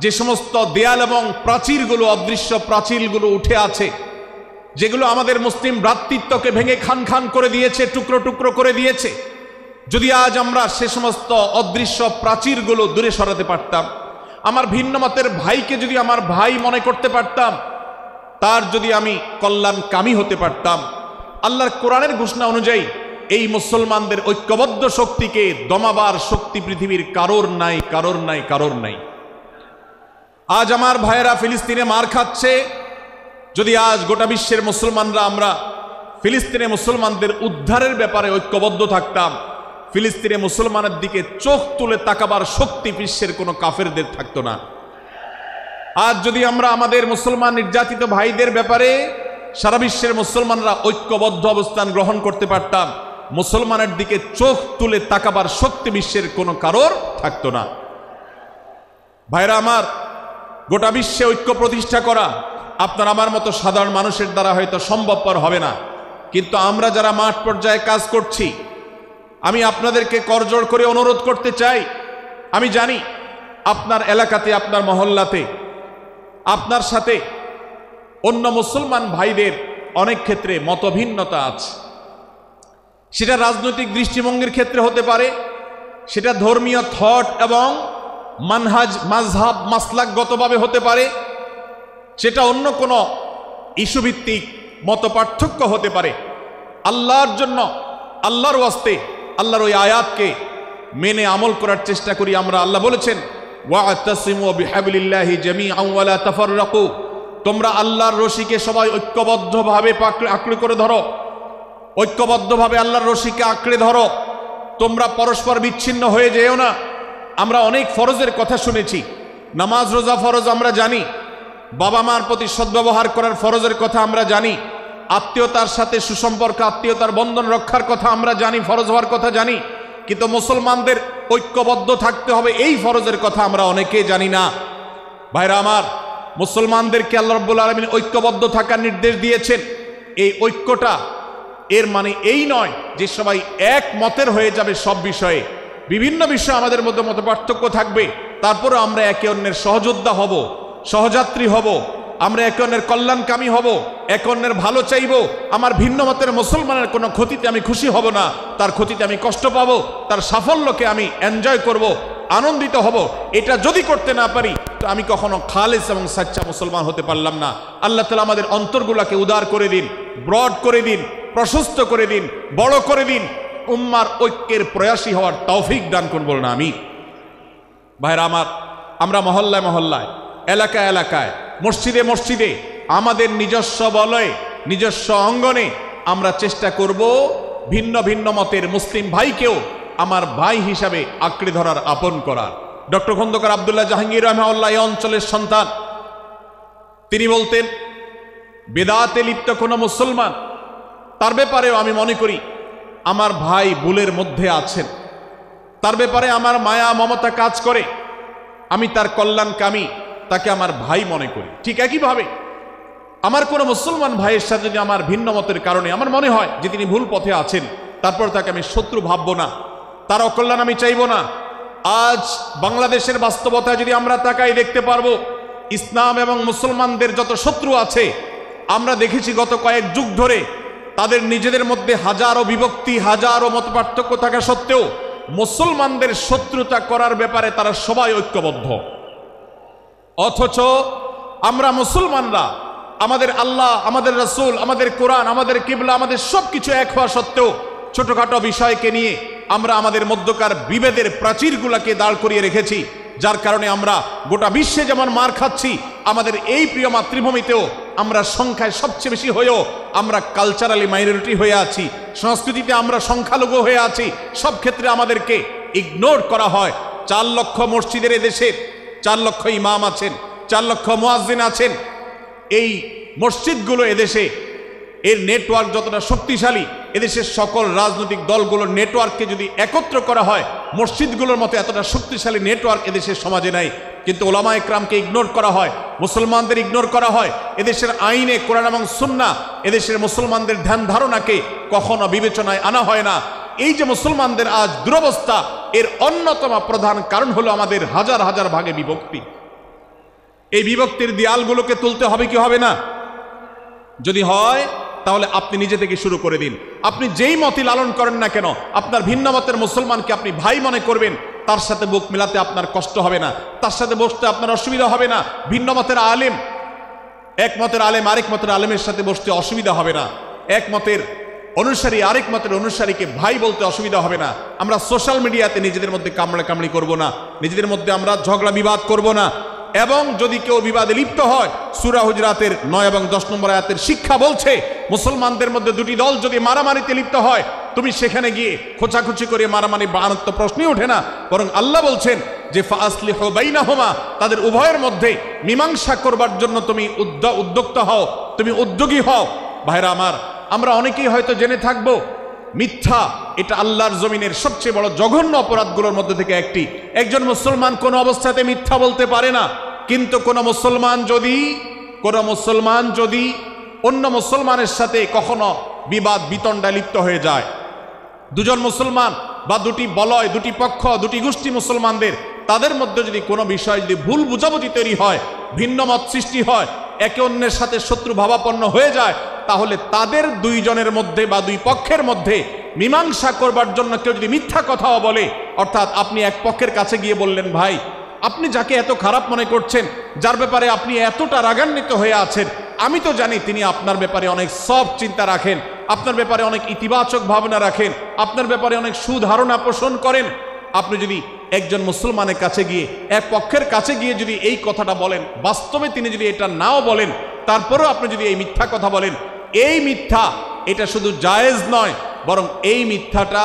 যে সমস্ত দেয়াল এবং প্রাচীরগুলো, অদৃশ্য প্রাচীরগুলো উঠে আছে, যেগুলো আমাদের মুসলিম ভ্রাতৃত্বকে ভেঙে খান খান করে দিয়েছে, টুকরো টুকরো করে দিয়েছে, যদি আজ আমরা সে সমস্ত অদৃশ্য প্রাচীরগুলো দূরে সরাতে পারতাম, আমার ভিন্ন মতের ভাইকে যদি আমার ভাই মনে করতে পারতাম, তার যদি আমি কল্যাণকামী হতে পারতাম, আল্লাহর কোরআনের ঘোষণা অনুযায়ী এই মুসলমানদের ঐক্যবদ্ধ শক্তিকে দমাবার শক্তি পৃথিবীর কারোর নাই, কারোর নাই, কারোর নাই। আজ আমার ভাইয়েরা ফিলিস্তিনে মার খাচ্ছে, যদি আজ গোটা বিশ্বের মুসলমানরা আমরা ফিলিস্তিনে মুসলমানদের উদ্ধারের ব্যাপারে ঐক্যবদ্ধ থাকতাম, ফিলিস্তিনে মুসলমানের দিকে চোখ তুলে তাকাবার শক্তি বিশ্বের কোনো কাফেরদের থাকতো না। আজ যদি আমরা আমাদের মুসলমান নির্যাতিত ভাইদের ব্যাপারে সারা বিশ্বের মুসলমানরা ঐক্যবদ্ধ অবস্থান গ্রহণ করতে পারতাম, মুসলমানের দিকে চোখ তুলে তাকাবার শক্তি বিশ্বের কোনো কারোর থাকতো না। ভাইরা আমার, গোটা বিশ্বে ঐক্য প্রতিষ্ঠা করা আপনার আমার মতো সাধারণ মানুষের দ্বারা হয়তো সম্ভবপর হবে না, কিন্তু আমরা যারা মাঠ পর্যায়ে কাজ করছি, আমি আপনাদেরকে করজোড় করে অনুরোধ করতে চাই। আমি জানি আপনার এলাকাতে, আপনার মহল্লাতে আপনার সাথে অন্য মুসলমান ভাইদের অনেক ক্ষেত্রে মতভিন্নতা আছে। সেটা রাজনৈতিক দৃষ্টিভঙ্গির ক্ষেত্রে হতে পারে, সেটা ধর্মীয় থট এবং মানহাজ, মাযহাব, মাসলাকগতভাবে হতে পারে, সেটা অন্য কোনো ইস্যুভিত্তিক মত পার্থক্য হতে পারে। আল্লাহর জন্য, আল্লাহর ওয়াস্তে, আল্লাহর ওই আয়াতকে মেনে আমল করার চেষ্টা করি আমরা। আল্লাহ বলেছেন, ওয়া'তাসিমু বিহাবলিল্লাহি জামিআন ওয়া লা তাফাররাকু, তোমরা আল্লাহর রশিকে সবাই ঐক্যবদ্ধভাবে আঁকড়ে করে ধরো, ঐক্যবদ্ধভাবে আল্লাহর রশিকে আঁকড়ে ধরো, তোমরা পরস্পর বিচ্ছিন্ন হয়ে যেও না। আমরা অনেক ফরজের কথা শুনেছি, নামাজ রোজা ফরজ আমরা জানি, বাবা মার প্রতি সদ্ব্যবহার করার ফরজের কথা আমরা জানি, আত্মীয়তার সাথে সুসম্পর্ক আত্মীয়তার বন্ধন রক্ষার কথা আমরা জানি, ফরজ হওয়ার কথা জানি, কিন্তু মুসলমানদের ঐক্যবদ্ধ থাকতে হবে এই ফরজের কথা আমরা অনেকেই জানি না। ভাইরা আমার, মুসলমানদেরকে আল্লাহ রাব্বুল আলামিন ঐক্যবদ্ধ থাকার নির্দেশ দিয়েছেন। এই ঐক্যটা এর মানে এই নয় যে সবাই এক মতের হয়ে যাবে সব বিষয়ে। বিভিন্ন বিষয়ে আমাদের মধ্যে মতপার্থক্য থাকবে, তারপরে আমরা একে অন্যের সহযোদ্ধা হব, সহযাত্রী হব, আমরা একে অন্যের কল্যাণকামী হব, একে অন্যের ভালো চাইব। আমার ভিন্ন মতের মুসলমানের কোনো ক্ষতিতে আমি খুশি হব না, তার ক্ষতিতে আমি কষ্ট পাবো, তার সাফল্যকে আমি এনজয় করব, আনন্দিত হব। এটা যদি করতে না পারি তো আমি কখনো খালেস এবং সাচ্চা মুসলমান হতে পারলাম না। আল্লাহ তাআলা আমাদের অন্তরগুলোকে উদার করে দিন, ব্রড করে দিন, প্রশস্ত করে দিন, বড় করে দিন, উম্মার ঐক্যের প্রয়াসী হওয়ার তৌফিক দান করুন বলুন আমিন। ভাইরা আমার, আমরা মহল্লায় মহল্লায়, এলাকায় এলাকায়, মসজিদে মসজিদে, আমাদের নিজস্ব বলয়ে, নিজস্ব অঙ্গনে আমরা চেষ্টা করব ভিন্ন ভিন্ন মতের মুসলিম ভাইকেও আমার ভাই হিসাবে আঁকড়ে ধরার, আপন করার। ডক্টর খন্দকার আব্দুল্লাহ জাহাঙ্গীর রাহিমাহুল্লাহ এই অঞ্চলের সন্তান। তিনি বলতেন, বেদাতে লিপ্ত কোনো মুসলমান, তার ব্যাপারেও আমি মনে করি আমার ভাই ভুলের মধ্যে আছেন, তার ব্যাপারে আমার মায়া মমতা কাজ করে, আমি তার কল্যাণকামী, তাকে আমার ভাই মনে করি। ঠিক একইভাবে আমার কোনো মুসলমান ভাইয়ের সাথে যদি আমার ভিন্ন মতের কারণে আমার মনে হয় যে তিনি ভুল পথে আছেন, তারপর তাকে আমি শত্রু ভাববো না, তার অকল্যাণ আমি চাইব না। আজ বাংলাদেশের বাস্তবতা যদি আমরা তাকাই দেখতে পারবো, ইসলাম এবং মুসলমানদের যত শত্রু আছে, আমরা দেখেছি গত কয়েক যুগ ধরে তাদের নিজেদের মধ্যে হাজারো বিভক্তি, হাজারো মতপার্থক্য থাকা সত্ত্বেও মুসলমানদের শত্রুতা করার ব্যাপারে তারা সবাই ঐক্যবদ্ধ। অথচ আমরা মুসলমানরা আমাদের আল্লাহ, আমাদের রাসূল, আমাদের কোরআন, আমাদের কিবলা, আমাদের সবকিছু এক হওয়া সত্ত্বেও ছোটখাটো বিষয়কে নিয়ে আমরা আমাদের মধ্যকার বিভেদের প্রাচীরগুলোকে দাঁড় করিয়ে রেখেছি, যার কারণে আমরা গোটা বিশ্বে যেমন মার খাচ্ছি, আমাদের এই প্রিয় মাতৃভূমিতেও আমরা সংখ্যায় সবচেয়ে বেশি হয়েও আমরা কালচারালি মাইনরিটি হয়ে আছি, সংস্কৃতিতে আমরা সংখ্যালঘু হয়ে আছি, সব ক্ষেত্রে আমাদেরকে ইগনোর করা হয়। 4 লক্ষ মসজিদের এদেশে 4 লক্ষ ইমাম আছেন, 4 লক্ষ মুয়াজ্জিন আছেন। এই মসজিদগুলো এদেশে, এর নেটওয়ার্ক যতটা শক্তিশালী, এদেশের সকল রাজনৈতিক দলগুলোর নেটওয়ার্ককে যদি একত্র করা হয়, মসজিদগুলোর মতো এতটা শক্তিশালী নেটওয়ার্ক এদেশের সমাজে নাই। কিন্তু ওলামা একরামকে ইগনোর করা হয়, মুসলমানদের ইগনোর করা হয়। এদেশের আইনে কোরআন এবং সুন্নাহ, এদেশের মুসলমানদের ধ্যান ধারণাকে কখনো বিবেচনায় আনা হয় না। এই যে মুসলমানদের আজ দুরবস্থা, এর অন্যতম প্রধান কারণ হলো আমাদের হাজার হাজার ভাগে বিভক্তি। এই বিভক্তির দেয়ালগুলোকে তুলতে হবে কি হবে না? যদি হয় তাহলে আপনি নিজে থেকে শুরু করে দিন। আপনি যেই মতই লালন করেন না কেন, আপনার ভিন্ন মতের মুসলমানকে আপনি ভাই মনে করবেন, তার সাথে বুক মিলাতে আপনার কষ্ট হবে না, তার সাথে বসতে আপনার অসুবিধা হবে না। ভিন্ন মতের আলেম, এক মতের আলেম আরেক মতের আলেমের সাথে বসতে অসুবিধা হবে না, এক মতের অনুসারী আরেক মতের অনুসারীকে ভাই বলতে অসুবিধা হবে না। আমরা সোশ্যাল মিডিয়াতে নিজেদের মধ্যে কামড়াকামড়ি করব না, নিজেদের মধ্যে আমরা ঝগড়া বিবাদ করব না। এবং যদি কেউ বিবাদে লিপ্ত হয়, সূরা হুজরাতের 9 এবং 10 নম্বর আয়াতের শিক্ষা বলছে, মুসলমানদের মধ্যে দুটি দল যদি মারামারিতে লিপ্ত হয়, তুমি সেখানে গিয়ে খোঁচাখুচি করে মারামারি বানানোর তো প্রশ্নই ওঠে না। বরং আল্লাহ বলছেন যে ফাসলিহু বাইনাহুমা, তাদের উভয়ের মধ্যে মীমাংসা করবার জন্য তুমি উদ্যোক্তা হও, তুমি উদ্যোগী হও। ভাইরা আমার, আমরা অনেকেই হয়তো জেনে থাকবো মিথ্যা এটা আল্লাহর জমিনের সবচেয়ে বড় জঘন্য অপরাধগুলোর মধ্যে থেকে একটি। একজন মুসলমান কোনো অবস্থাতে মিথ্যা বলতে পারে না, কিন্তু কোনো মুসলমান যদি অন্য মুসলমানের সাথে কখনো বিবাদ বিতণ্ডায় লিপ্ত হয়ে যায়, দুজন মুসলমান বা দুটি বলয়, দুটি পক্ষ, দুটি গোষ্ঠী মুসলমানদের, তাদের মধ্যে যদি কোনো বিষয় যদি ভুল বুঝাবুঝি তৈরি হয়, ভিন্ন মত সৃষ্টি হয়, একে অন্যের সাথে শত্রু ভাবাপন্ন হয়ে যায়, তাহলে তাদের দুইজনের মধ্যে বা দুই পক্ষের মধ্যে মীমাংসা করবার জন্য কেউ যদি মিথ্যা কথাও বলে, অর্থাৎ আপনি এক পক্ষের কাছে গিয়ে বললেন, ভাই আপনি যাকে এত খারাপ মনে করছেন, যার ব্যাপারে আপনি এতটা রাগান্বিত হয়ে আছেন, আমি তো জানি তিনি আপনার ব্যাপারে অনেক সফট চিন্তা রাখেন, আপনার ব্যাপারে অনেক ইতিবাচক ভাবনা রাখেন, আপনার ব্যাপারে অনেক সুধারণা পোষণ করেন। আপনি যদি একজন মুসলমানের কাছে গিয়ে, এক পক্ষের কাছে গিয়ে যদি এই কথাটা বলেন, বাস্তবে তিনি যদি এটা নাও বলেন, তারপরেও আপনি যদি এই মিথ্যা কথা বলেন, এই মিথ্যা এটা শুধু জায়েজ নয়, বরং এই মিথ্যাটা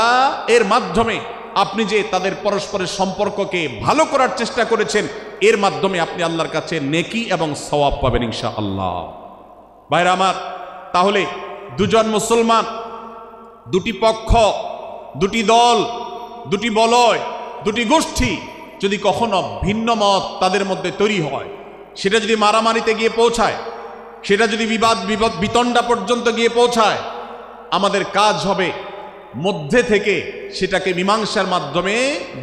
এর মাধ্যমে আপনি যে তাদের পরস্পরের সম্পর্ককে ভালো করার চেষ্টা করেছেন, এর মাধ্যমে আপনি আল্লাহর কাছে নেকি এবং সওয়াব পাবেন ইনশাআল্লাহ। ভাইরা আমার, তাহলে দুজন মুসলমান, দুটি পক্ষ, দুটি দল, দুটি বলয়, দুটি গোষ্ঠী যদি কখনো ভিন্ন মত তাদের মধ্যে তৈরি হয়, সেটা যদি মারামারিতে গিয়ে পৌঁছায়, সেটা যদি বিবাদ বিতণ্ডা পর্যন্ত গিয়ে পৌঁছায়, আমাদের কাজ হবে মধ্যে থেকে সেটাকে মীমাংসার মাধ্যমে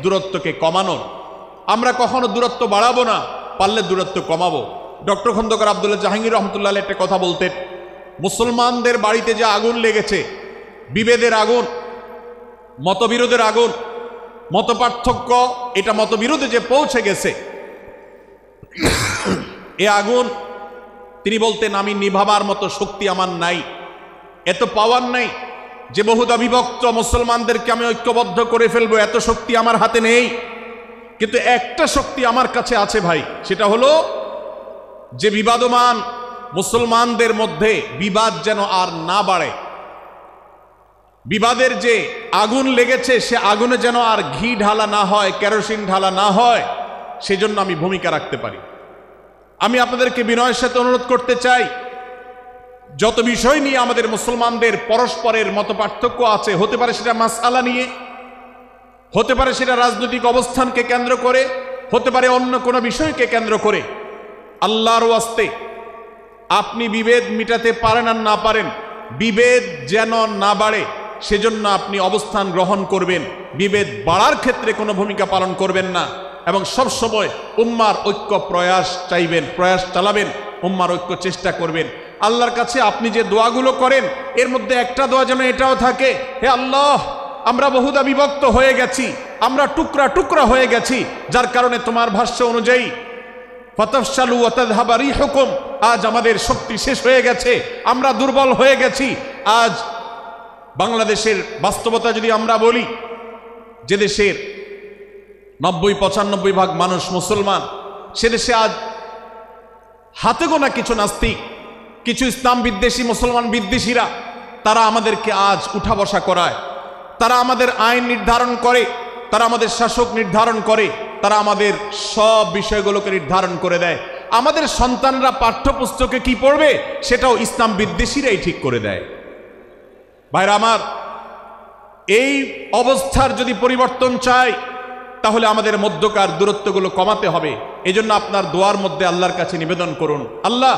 দূরত্বকে কমানোর। আমরা কখনো দূরত্ব বাড়াবো না, পারলে দূরত্ব কমাবো। ডক্টর খন্দকার আব্দুল্লাহ জাহাঙ্গীর রহমতুল্লাহ একটা কথা বলতেন, মুসলমানদের বাড়িতে যে আগুন লেগেছে, বিভেদের আগুন, মতবিরোধের আগুন, মতপার্থক্য, এটা মতবিরোধে যে পৌঁছে গেছে, এ আগুন তিনি বলতেন, আমি নিভাবার মতো শক্তি আমার নাই, এত পাওয়ার নাই যে বহুদা বিভক্ত মুসলমানদেরকে আমি ঐক্যবদ্ধ করে ফেলবো, এত শক্তি আমার হাতে নেই। কিন্তু একটা শক্তি আমার কাছে আছে ভাই, সেটা হলো যে বিবাদমান মুসলমানদের মধ্যে বিবাদ যেন আর না বাড়ে, বিবাদের যে আগুন লেগেছে সে আগুনে যেন আর ঘি ঢালা না হয়, কেরোসিন ঢালা না হয়, সেজন্য আমি ভূমিকা রাখতে পারি। আমি আপনাদেরকে বিনয়ের সাথে অনুরোধ করতে চাই, যত বিষয় নিয়ে আমাদের মুসলমানদের পরস্পরের মতপার্থক্য আছে, হতে পারে সেটা মাসআলা নিয়ে, হতে পারে সেটা রাজনৈতিক অবস্থানকে কেন্দ্র করে, হতে পারে অন্য কোনো বিষয়কে কেন্দ্র করে, আল্লাহর ওয়াস্তে আপনি বিভেদ মিটাতে পারেন আর না পারেন, বিভেদ যেন না বাড়ে সেজন্য আপনি অবস্থান গ্রহণ করবেন, বিভেদ বাড়ার ক্ষেত্রে কোনো ভূমিকা পালন করবেন না, এবং সব সময় উম্মার ঐক্য প্রয়াস চাইবেন, প্রয়াস চালাবেন, উম্মার ঐক্য চেষ্টা করবেন। আল্লাহর কাছে আপনি যে দোয়াগুলো করেন, এর মধ্যে একটা দোয়া যেন এটাও থাকে, হে আল্লাহ, আমরা বহুদা বিভক্ত হয়ে গেছি, আমরা টুকরা টুকরা হয়ে গেছি, যার কারণে তোমার ভাষ্য অনুযায়ী ফাতাফশালু ওয়া তাযহাবা রিহুকুম, আজ আমাদের শক্তি শেষ হয়ে গেছে, আমরা দুর্বল হয়ে গেছি। আজ বাংলাদেশের বাস্তবতা যদি আমরা বলি, যে দেশের 90-95 ভাগ মানুষ মুসলমান, সে দেশে আজ হাতে গোনা কিছু নাস্তিক, কিছু ইসলাম বিদ্বেষী, মুসলমান বিদ্বেষীরা, তারা আমাদেরকে আজ উঠা বসা করায়, তারা আমাদের আইন নির্ধারণ করে, তারা আমাদের শাসক নির্ধারণ করে, তারা আমাদের সব বিষয়গুলোকে নির্ধারণ করে দেয়। আমাদের সন্তানরা পাঠ্যপুস্তকে কি পড়বে সেটাও ইসলাম বিদ্বেষীরাই ঠিক করে দেয়। ভাইরা আমার, এই অবস্থার যদি পরিবর্তন চাই, তাহলে আমাদের মধ্যকার দূরত্বগুলো কমাতে হবে। এজন্য আপনার দোয়ার মধ্যে আল্লাহর কাছে নিবেদন করুন, আল্লাহ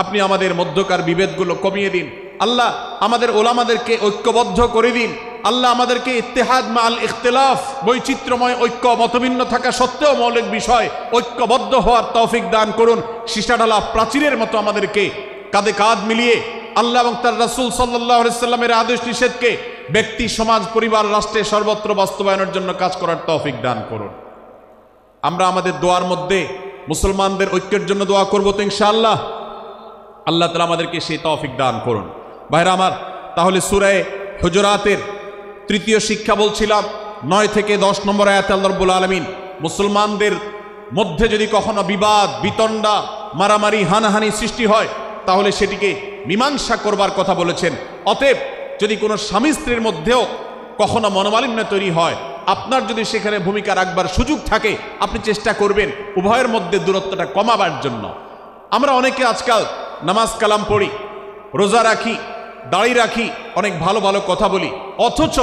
আপনি আমাদের মধ্যকার বিভেদগুলো কমিয়ে দিন, আল্লাহ আমাদের ওলামাদেরকে ঐক্যবদ্ধ করে দিন, আল্লাহ আমাদেরকে ইত্তেহাদ মাল ইখতিলাফ, বৈচিত্র্যময় ঐক্য, মতভিন্ন থাকা সত্ত্বেও মৌলিক বিষয় ঐক্যবদ্ধ হওয়ার তৌফিক দান করুন। সীসাঢালা প্রাচীরের মতো আমাদেরকে কাঁধে কাঁধ মিলিয়ে আল্লাহ এবং তার রাসূল সাল্লাল্লাহু আলাইহি সাল্লামের আদেশ নিষেধকে ব্যক্তি, সমাজ, পরিবার, রাষ্ট্রে সর্বত্র বাস্তবায়নের জন্য কাজ করার তৌফিক দান করুন। আমরা আমাদের দোয়ার মধ্যে মুসলমানদের ঐক্যের জন্য দোয়া করব তো ইনশাআল্লাহ। আল্লাহ তাআলা আমাদেরকে সেই তৌফিক দান করুন। ভাইরা আমার, তাহলে সূরা হুজুরাতের 3য় শিক্ষা বলছিলাম, 9 থেকে 10 নম্বর আয়াতে আল্লাহ রাব্বুল আলামিন মুসলমানদের মধ্যে যদি কখনো বিবাদ, বিতণ্ডা, মারামারি, হানাহানি সৃষ্টি হয়, তাহলে সেটিকে মীমাংসা করবার কথা বলেছেন। অতএব যদি কোনো স্বামী স্ত্রীর মধ্যেও কখনো মনোমালিন্য তৈরি হয়, আপনার যদি সেখানে ভূমিকা রাখবার সুযোগ থাকে, আপনি চেষ্টা করবেন উভয়ের মধ্যে দূরত্বটা কমাবার জন্য। আমরা অনেকে আজকাল নামাজ কালাম পড়ি, রোজা রাখি, দাড়ি রাখি, অনেক ভালো ভালো কথা বলি, অথচ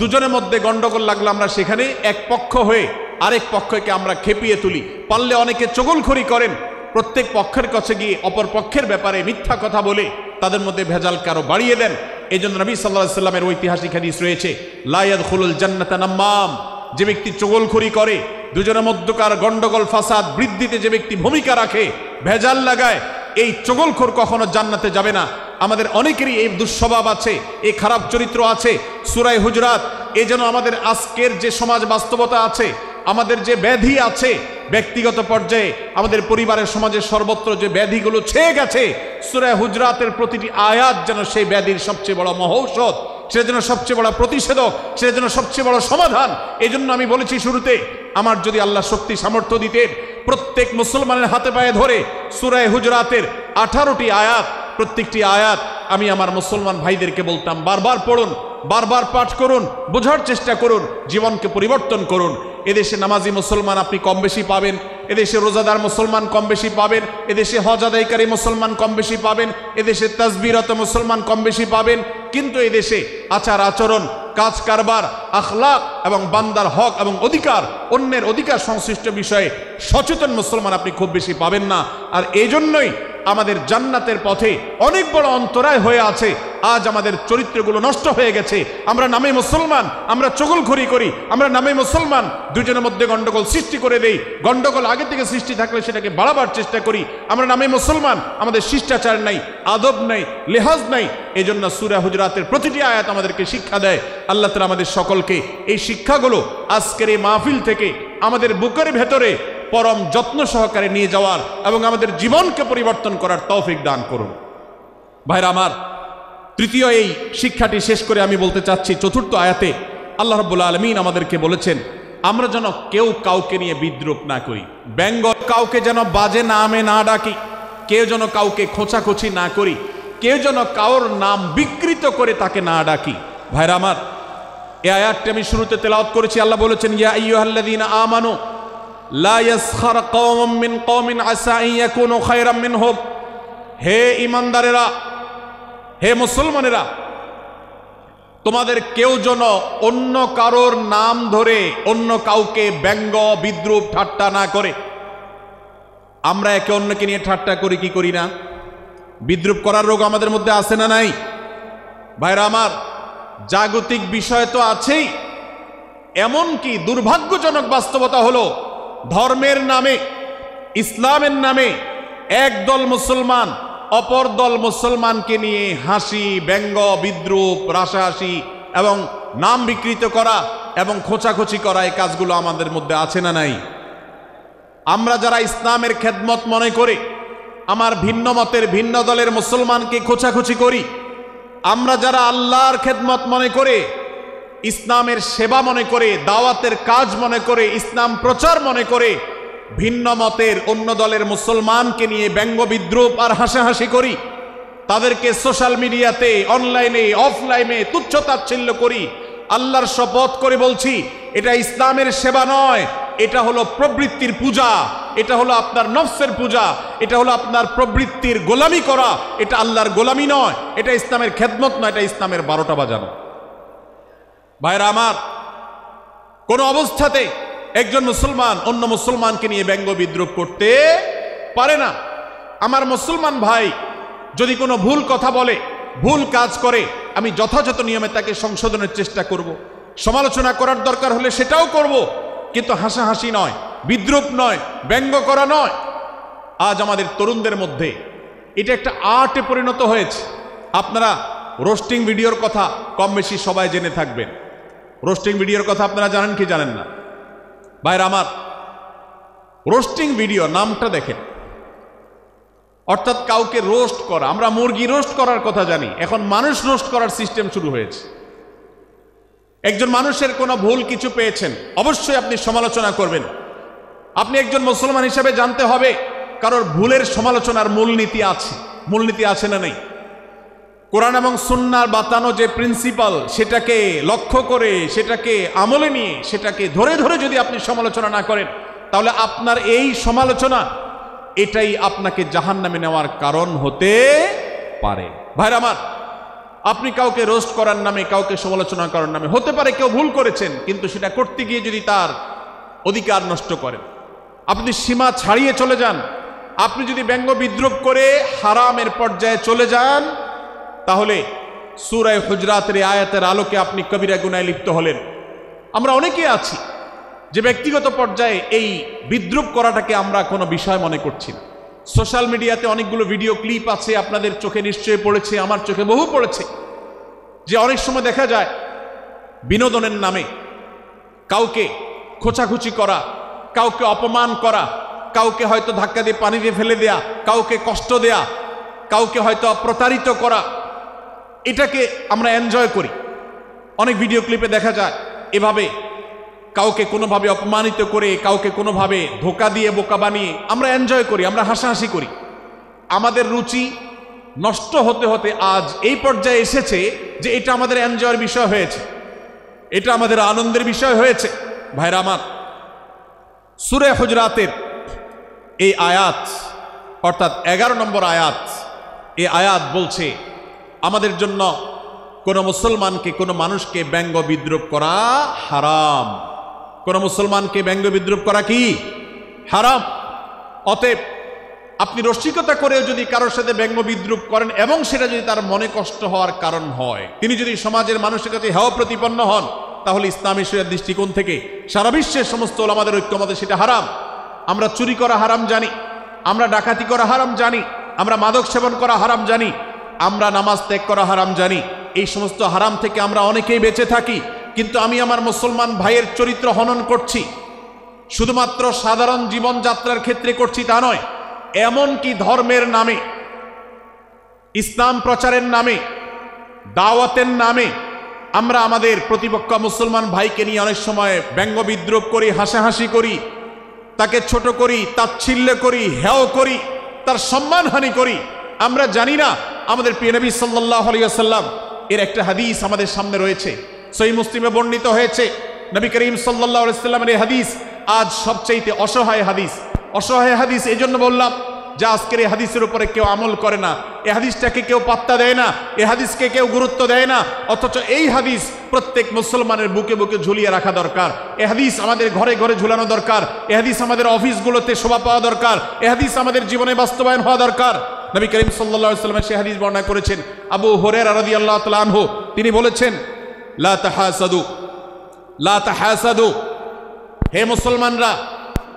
দুজনের মধ্যে গন্ডগোল লাগলে আমরা সেখানে এক পক্ষ হয়ে আরেক পক্ষকে আমরা খেপিয়ে তুলি। পারলে অনেকে চগলখড়ি করেন, প্রত্যেক পক্ষের কাছে গিয়ে অপর পক্ষের ব্যাপারে মিথ্যা কথা বলে তাদের মধ্যে ভেজালকে আরো বাড়িয়ে দেন। এই জন্য নবী সাল্লাল্লাহু আলাইহি সাল্লামের ঐতিহাসিক হাদিস রয়েছে, লা ইয়াদখুলুল জান্নাতা নাম্মাম, যে ব্যক্তি চগলখড়ি করে, দুজনের মধ্যকার গন্ডগোল ফাসাদ বৃদ্ধিতে যে ব্যক্তি ভূমিকা রাখে, ভেজাল লাগায়, এই চগলখোর কখনো জান্নাতে যাবে না। আমাদের অনেকেরই এই দুঃস্বভাব আছে, এই খারাপ চরিত্র আছে। সূরা হুজুরাত এই যেন আমাদের আজকের যে সমাজ বাস্তবতা আছে, আমাদের যে ব্যাধি আছে ব্যক্তিগত পর্যায়ে, আমাদের পরিবারের, সমাজের সর্বত্র যে ব্যাধিগুলো ছেয়ে গেছে, সূরা হুজুরাতের প্রতিটি আয়াত যেন সেই ব্যাধির সবচেয়ে বড় মহৌষধ। সেটার জন্য সবচেয়ে বড় প্রতিষেধক, সেটার জন্য সবচেয়ে বড় সমাধান। এই জন্য আমি বলেছি শুরুতে, আমার যদি আল্লাহ শক্তি সামর্থ্য দিতেন, প্রত্যেক মুসলমানের হাতে পায়ে ধরে সূরা হুজুরাতের 18টি আয়াত, প্রত্যেকটি আয়াত আমি আমার মুসলমান ভাইদেরকে বলতাম, বারবার পড়ুন, বারবার পাঠ করুন, বোঝার চেষ্টা করুন, জীবনকে পরিবর্তন করুন। এদেশে নামাজি মুসলমান আপনি কম বেশি পাবেন, এদেশে রোজাদার মুসলমান কম বেশি পাবেন, এদেশে হজ আদায়কারী মুসলমান কম বেশি পাবেন, এদেশে তাসবিহরত মুসলমান কম বেশি পাবেন, কিন্তু এদেশে আচার আচরণ, কাজ কারবার, আখলাক এবং বান্দার হক এবং অধিকার, অন্যের অধিকার সংশ্লিষ্ট বিষয়ে সচেতন মুসলমান আপনি খুব বেশি পাবেন না। আর এই জন্যই আমাদের জান্নাতের পথে অনেক বড় অন্তরায় হয়ে আছে। আজ আমাদের চরিত্রগুলো নষ্ট হয়ে গেছে। আমরা নামে মুসলমান, আমরা চগলখড়ি করি, আমরা নামে মুসলমান, দুজনের মধ্যে গন্ডগোল সৃষ্টি করে দেই। গন্ডগোল আগে থেকে সৃষ্টি থাকলে সেটাকে বাড়াবার চেষ্টা করি। আমরা নামে মুসলমান, আমাদের শিষ্টাচার নাই, আদব নাই, লেহাজ নাই। এই জন্য সূরা হুজুরাতের প্রতিটি আয়াত আমাদেরকে শিক্ষা দেয়। আল্লাহ তাআলা আমাদের সকলকে এই শিক্ষাগুলো আজকের এই মাহফিল থেকে আমাদের বুকের ভেতরে পরম যত্ন সহকারে নিয়ে যাওয়ার এবং আমাদের জীবনকে পরিবর্তন করার তৌফিক দান করুন। ভাইরা আমার, তৃতীয় এই শিক্ষাটি শেষ করে আমি বলতে চাচ্ছি, চতুর্থ আয়াতে আল্লাহ রাব্বুল আলামিন আমাদেরকে বলেছেন আমরা যেন কেউ কাউকে নিয়ে বিদ্রূপ না করি, ব্যঙ্গ, কাউকে যেন বাজে নামে না ডাকি, কেউ যেন কাউকে খোঁচাখুচি না করি, কেউ যেন কারোর নাম বিকৃত করে তাকে না ডাকি। ভাইরা আমার, এই আয়াতটি আমি শুরুতে তেলাওয়াত করেছি। আল্লাহ বলেছেন, ইয়া আইয়ুহাল্লাযীনা আমানু লা ইয়াসখার কওমুম মিন কওমিন আসা আন ইয়াকুনু খায়রাম মিনহুম। হে ঈমানদারেরা, হে মুসলমানেরা, তোমাদের কেউ যেন অন্য কারোর নাম ধরে অন্য কাউকে ব্যঙ্গ, বিদ্রূপ, ঠাট্টা না করে। আমরা একে অন্যকে নিয়ে ঠাট্টা করি কি করি না? বিদ্রূপ করার রোগ আমাদের মধ্যে আছে না নাই? ভাইরা আমার, জাগতিক বিষয় তো আছেই, এমনকি দুর্ভাগ্যজনক বাস্তবতা হলো ধর্মের নামে, ইসলামের নামে একদল মুসলমান অপর দল মুসলমানকে নিয়ে হাসি, ব্যঙ্গ, বিদ্রূপ, রাসাহাসি এবং নাম বিকৃত করা এবং খোঁচাখুচি করা, এই কাজগুলো আমাদের মধ্যে আছে না নাই? আমরা যারা ইসলামের খেদমত মনে করে আমার ভিন্ন মতের, ভিন্ন দলের মুসলমানকে খোঁচাখুচি করি, আমরা যারা আল্লাহর খেদমত মনে করে, ইসলামের সেবা মনে করে, দাওয়াতের কাজ মনে করে, ইসলাম প্রচার মনে করে ভিন্ন মতের অন্য দলের মুসলমানকে নিয়ে ব্যঙ্গ, বিদ্রূপ আর হাসাহাসি করি, তাদেরকে সোশ্যাল মিডিয়াতে, অনলাইনে, অফলাইনে তুচ্ছ-তাচ্ছিল্য করি, আল্লাহর শপথ করে বলছি এটা ইসলামের সেবা নয়, এটা হলো প্রবৃত্তির পূজা, এটা হলো আপনার নফসের পূজা, এটা হলো আপনার প্রবৃত্তির গোলামি করা, এটা আল্লাহর গোলামি নয়, এটা ইসলামের খেদমত নয়, এটা ইসলামের 12টা বাজানো। ভাইরা আমার, কোন অবস্থাতে একজন মুসলমান অন্য মুসলমানকে নিয়ে ব্যঙ্গ, বিদ্রূপ করতে পারে না। আমার মুসলমান ভাই যদি কোনো ভুল কথা বলে, ভুল কাজ করে, আমি যথাযথ নিয়মে তাকে সংশোধনের চেষ্টা করব, সমালোচনা করার দরকার হলে সেটাও করব, কিন্তু হাসাহাসি নয়, বিদ্রূপ নয়, ব্যঙ্গ করা নয়। আজ আমাদের তরুণদের মধ্যে এটা একটা আর্টে পরিণত হয়েছে। আপনারা রোস্টিং ভিডিওর কথা কম বেশি সবাই জেনে থাকবেন। রোস্টিং ভিডিওর কথা আপনারা জানেন কি জানেন না? ভাইরা আমার, রোস্টিং ভিডিও নামটা দেখেন, অর্থাৎ কাউকে রোস্ট করা। আমরা মুরগি রোস্ট করার কথা জানি, এখন মানুষ রোস্ট করার সিস্টেম শুরু হয়েছে। একজন মানুষের কোনো ভুল কিছু পেয়েছেন, অবশ্যই আপনি সমালোচনা করবেন। আপনি একজন মুসলমান হিসেবে জানতে হবে কারোর ভুলের সমালোচনার মূলনীতি আছে। মূলনীতি আছে না নেই? কোরআন এবং সুন্নাহর বাতানো যে প্রিন্সিপাল, সেটাকে লক্ষ্য করে, সেটাকে আমলে নিয়ে, সেটাকে ধরে ধরে যদি আপনি সমালোচনা না করেন, তাহলে আপনার এই সমালোচনা এটাই আপনাকে জাহান্নামে নেওয়ার কারণ হতে পারে। ভাইরা আমার, আপনি কাউকে রোস্ট করার নামে, কাউকে সমালোচনা করার নামে, হতে পারে কেউ ভুল করেছেন, কিন্তু সেটা করতে গিয়ে যদি তার অধিকার নষ্ট করেন, আপনি সীমা ছাড়িয়ে চলে যান, আপনি যদি ব্যঙ্গ, বিদ্রূপ করে হারামের পর্যায়ে চলে যান, তাহলে সূরা হুজরাতের আয়াতের আলোকে আপনি কবিরা গুনাহে লিপ্ত হলেন। আমরা অনেকে আছি যে ব্যক্তিগত পর্যায়ে এই বিদ্রূপ করাটাকে আমরা কোনো বিষয় মনে করছি না। সোশ্যাল মিডিয়াতে অনেকগুলো ভিডিও ক্লিপ আছে, আপনাদের চোখে নিশ্চয়ই পড়েছে, আমার চোখে বহু পড়েছে, যে অনেক সময় দেখা যায় বিনোদনের নামে কাউকে খোঁচাখুচি করা, কাউকে অপমান করা, কাউকে হয়তো ধাক্কা দিয়ে পানিতে ফেলে দেয়া, কাউকে কষ্ট দেয়া, কাউকে হয়তো প্রতারিত করা, এটাকে আমরা এনজয় করি। অনেক ভিডিও ক্লিপে দেখা যায় এভাবে কাউকে কোনোভাবে অপমানিত করে, কাউকে কোনোভাবে ধোকা দিয়ে বোকা বানিয়ে আমরা এনজয় করি, আমরা হাসাহাসি করি। আমাদের রুচি নষ্ট হতে হতে আজ এই পর্যায়ে এসেছে যে এটা আমাদের এনজয়ের বিষয় হয়েছে, এটা আমাদের আনন্দের বিষয় হয়েছে। ভাইরা আমার, সূরা হুজরাতের এই আয়াত অর্থাৎ 11 নম্বর আয়াত, এই আয়াত বলছে আমাদের জন্য কোন মুসলমানকে, কোন মানুষকে ব্যঙ্গ বিদ্রুপ করা হারাম। কোন মুসলমানকে ব্যঙ্গ বিদ্রুপ করা কি হারাম। অতএব আপনি রসিকতা করেও যদি কারোর সাথে ব্যঙ্গ বিদ্রুপ করেন এবং সেটা যদি তার মনে কষ্ট হওয়ার কারণ হয়, তিনি যদি সমাজের মানুষের কাছে হেয় প্রতিপন্ন হন, তাহলে ইসলামী শরীয়তের দৃষ্টিকোণ থেকে সারা বিশ্বের সমস্ত ওলামাদের ঐক্যমতে সেটা হারাম। আমরা চুরি করা হারাম জানি, আমরা ডাকাতি করা হারাম জানি, আমরা মাদক সেবন করা হারাম জানি, আমরা নামাজ ত্যাগ করা হারাম জানি। এই সমস্ত হারাম থেকে আমরা অনেকেই বেঁচে থাকি, কিন্তু আমি আমার মুসলমান ভাইয়ের চরিত্র হনন করছি, শুধুমাত্র সাধারণ জীবনযাত্রার ক্ষেত্রে করছি তা নয়, এমনকি ধর্মের নামে, ইসলাম প্রচারের নামে, দাওয়াতের নামে আমরা আমাদের প্রতিপক্ষ মুসলমান ভাইকে নিয়ে অনেক সময় ব্যঙ্গ বিদ্রুপ করি, হাসাহাসি করি, তাকে ছোট করি, তাচ্ছিল্য করি, হেয় করি, তার সম্মানহানি করি। আমরা জানি না আমাদের প্রিয় নবী সাল্লাল্লাহু আলাইহি ওয়াসাল্লাম এর একটা হাদিস আমাদের সামনে রয়েছে, সহিহ মুসলিমে বর্ণিত হয়েছে। নবী করিম সাল্লাল্লাহু আলাইহি ওয়াসাল্লামের এই হাদিস আজ সবচেয়ে অসহায় হাদিস। অসহায় হাদিস এই জন্য বললাম যে আজকের এই হাদিসের উপরে কেউ আমল করে না, এই হাদিসটাকে কেউ পাত্তা দেয় না, এই হাদিসকে কেউ গুরুত্ব দেয় না, অথচ এই হাদিস প্রত্যেক মুসলমানের বুকে বুকে ঝুলিয়ে রাখা দরকার। এই হাদিস আমাদের ঘরে ঘরে ঝুলানো দরকার, এই হাদিস আমাদের অফিসগুলোতে শোভা পাওয়া দরকার, এই হাদিস আমাদের জীবনে বাস্তবায়ন হওয়া দরকার। নবী করিম সাল্লাল্লাহু আলাইহি ওয়াসাল্লাম সেই হাদিস বর্ণনা করেছেন। আবু হুরায়রা রাদিয়াল্লাহু তাআলা আনহু তিনি বলেছেন, লা তাহাসাদু, লা তাহাসাদু, হে মুসলমানরা,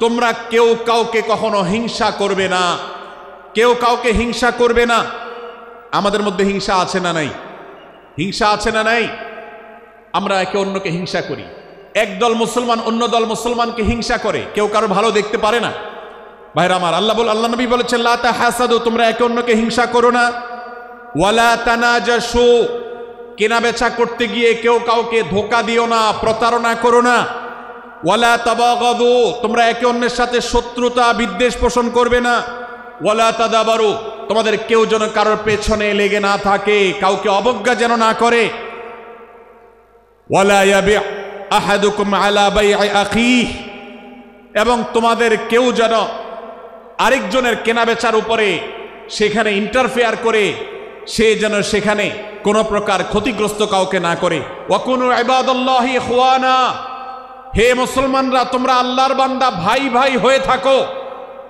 তোমরা কেউ কাউকে কখনো হিংসা করবে না, কেউ কাউকে হিংসা করবে না। আমাদের মধ্যে হিংসা আছে না নাই? হিংসা আছে না নাই? আমরা একে অন্যকে হিংসা করি। একদল মুসলমান অন্য দল মুসলমানকে হিংসা করে, কেউ কারো ভালো দেখতে পারে না। ভাইরা আমার, আল্লাহ নবী বলেছেন, লা তাহাসাদু, তোমরা একে অন্যকে হিংসা করো না। ওয়ালা তানাজাসু, কেনা বেচা করতে গিয়ে কেউ কাউকে ধোকা দিও না, প্রতারণা করো না। ওয়ালা তাবাগাদু, তোমরা একে অন্যের সাথে শত্রুতা বিদ্বেষ পোষণ করবে না। ওয়ালা তাদাবারু, তোমাদের কেউ যেন কারোর পেছনে লেগে না থাকে, কাউকে অবজ্ঞা যেন না করে। ওয়ালা ইয়াবি আহাদুকুম আলা বাই'i আখিহি, এবং তোমাদের কেউ যেন আরেকজনের কেনাবেচার উপরে সেখানে ইন্টারফেয়ার করে সে যেন সেখানে কোনো প্রকার ক্ষতিগ্রস্ত কাউকে না করে। ওয়াকুনু ইবাদাল্লাহি ইখওয়ানা, হে মুসলমানরা, তোমরা আল্লাহর বান্দা, ভাই ভাই হয়ে থাকো।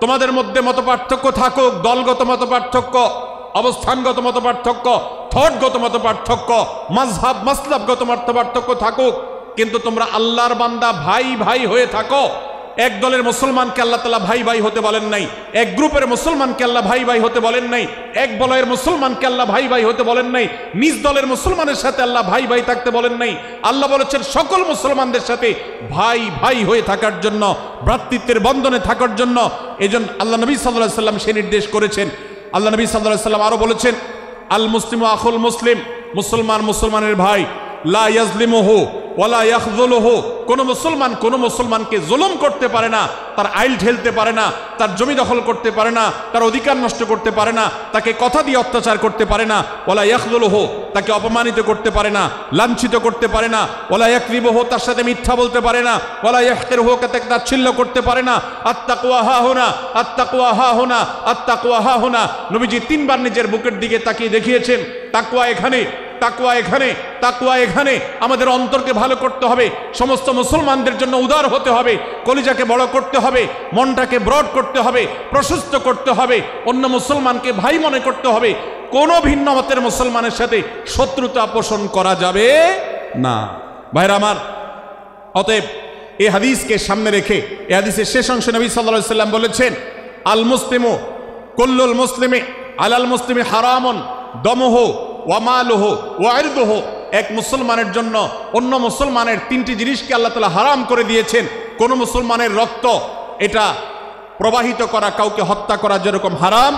তোমাদের মধ্যে মত পার্থক্য থাকুক, দলগত মত পার্থক্য, অবস্থানগত মত পার্থক্য, থটগত মত পার্থক্য, মাযহাব মাসলাবগত মত পার্থক্য থাকুক, কিন্তু তোমরা আল্লাহর বান্দা, ভাই ভাই হয়ে থাকো। এক দলের মুসলমানকে আল্লাহ তাআলা ভাই ভাই হতে বলেন নাই, এক গ্রুপের মুসলমানকে আল্লাহ ভাই ভাই হতে বলেন নাই, এক বলয়ের মুসলমানকে আল্লাহ ভাই ভাই হতে বলেন নাই, নিজ দলের মুসলমানের সাথে আল্লাহ ভাই ভাই থাকতে বলেন নাই। আল্লাহ বলেছেন সকল মুসলমানদের সাথে ভাই ভাই হয়ে থাকার জন্য, ভ্রাতৃত্বের বন্ধনে থাকার জন্য। এজন্য আল্লাহ নবী সাল্লাল্লাহু আলাইহি ওয়াসাল্লাম সে নির্দেশ করেছেন। আল্লাহ নবী সাল্লাল্লাহু আলাইহি ওয়াসাল্লাম আরো বলেছেন, আল মুসলিমু আখুল মুসলিম, মুসলমান মুসলমানের ভাই, লা ইয়াজলিমুহু ওয়ালা ইয়াখযুলুহু, কোন মুসলমান কোন মুসলমানকে জুলুম করতে পারে না, তার আইল ঠেলতে পারে না, তার জমি দখল করতে পারে না, তার অধিকার নষ্ট করতে পারে না, তাকে কথা দিয়ে অত্যাচার করতে পারে না। ওয়ালা ইয়াখযুলুহু, তাকে অপমানিত করতে পারে না, লাঞ্ছিত করতে পারে না। ওয়ালা ইয়াকযিবুহু, তার সাথে মিথ্যা বলতে পারে না। ওয়ালা ইয়াহকিরুহু, তাকে তাচ্ছিল্য করতে পারে না। আত্তাকওয়া হাহুনা, আত্তাকওয়া হাহুনা, আত্তাকওয়া হাহুনা। নবীজি তিনবার নিজের বুকের দিকে তাকিয়ে দেখিয়েছেন, তাকওয়া এখানে, তাকওয়া এখানে, তাকওয়া এখানে। আমাদের অন্তরকে ভালো করতে হবে, সমস্ত মুসলমানদের জন্য উদার হতে হবে, কলিজাকে বড় করতে হবে, মনটাকে ব্রড করতে হবে, প্রশস্ত করতে হবে, অন্য মুসলমানকে ভাই মনে করতে হবে। কোনো ভিন্ন মতের মুসলমানের সাথে শত্রুতা পোষণ করা যাবে না। ভাইরা আমার, অতএব এই হাদিসকে সামনে রেখে এই হাদিসের শেষ অংশে নবী সাল্লাল্লাহু আলাইহি ওয়াসাল্লাম বলেছেন, আল মুসলিমু কুল্লুল মুসলিমি আলাল মুসলিমি হারামুন দমুহু ওয়া মালুহু ওয়া ইরদুহু। এক মুসলমানের জন্য অন্য মুসলমানের তিনটি জিনিসকে আল্লাহ তাআলা হারাম করে দিয়েছেন। কোন মুসলমানের রক্ত এটা প্রবাহিত করা, কাউকে হত্যা করা যেরকম হারাম,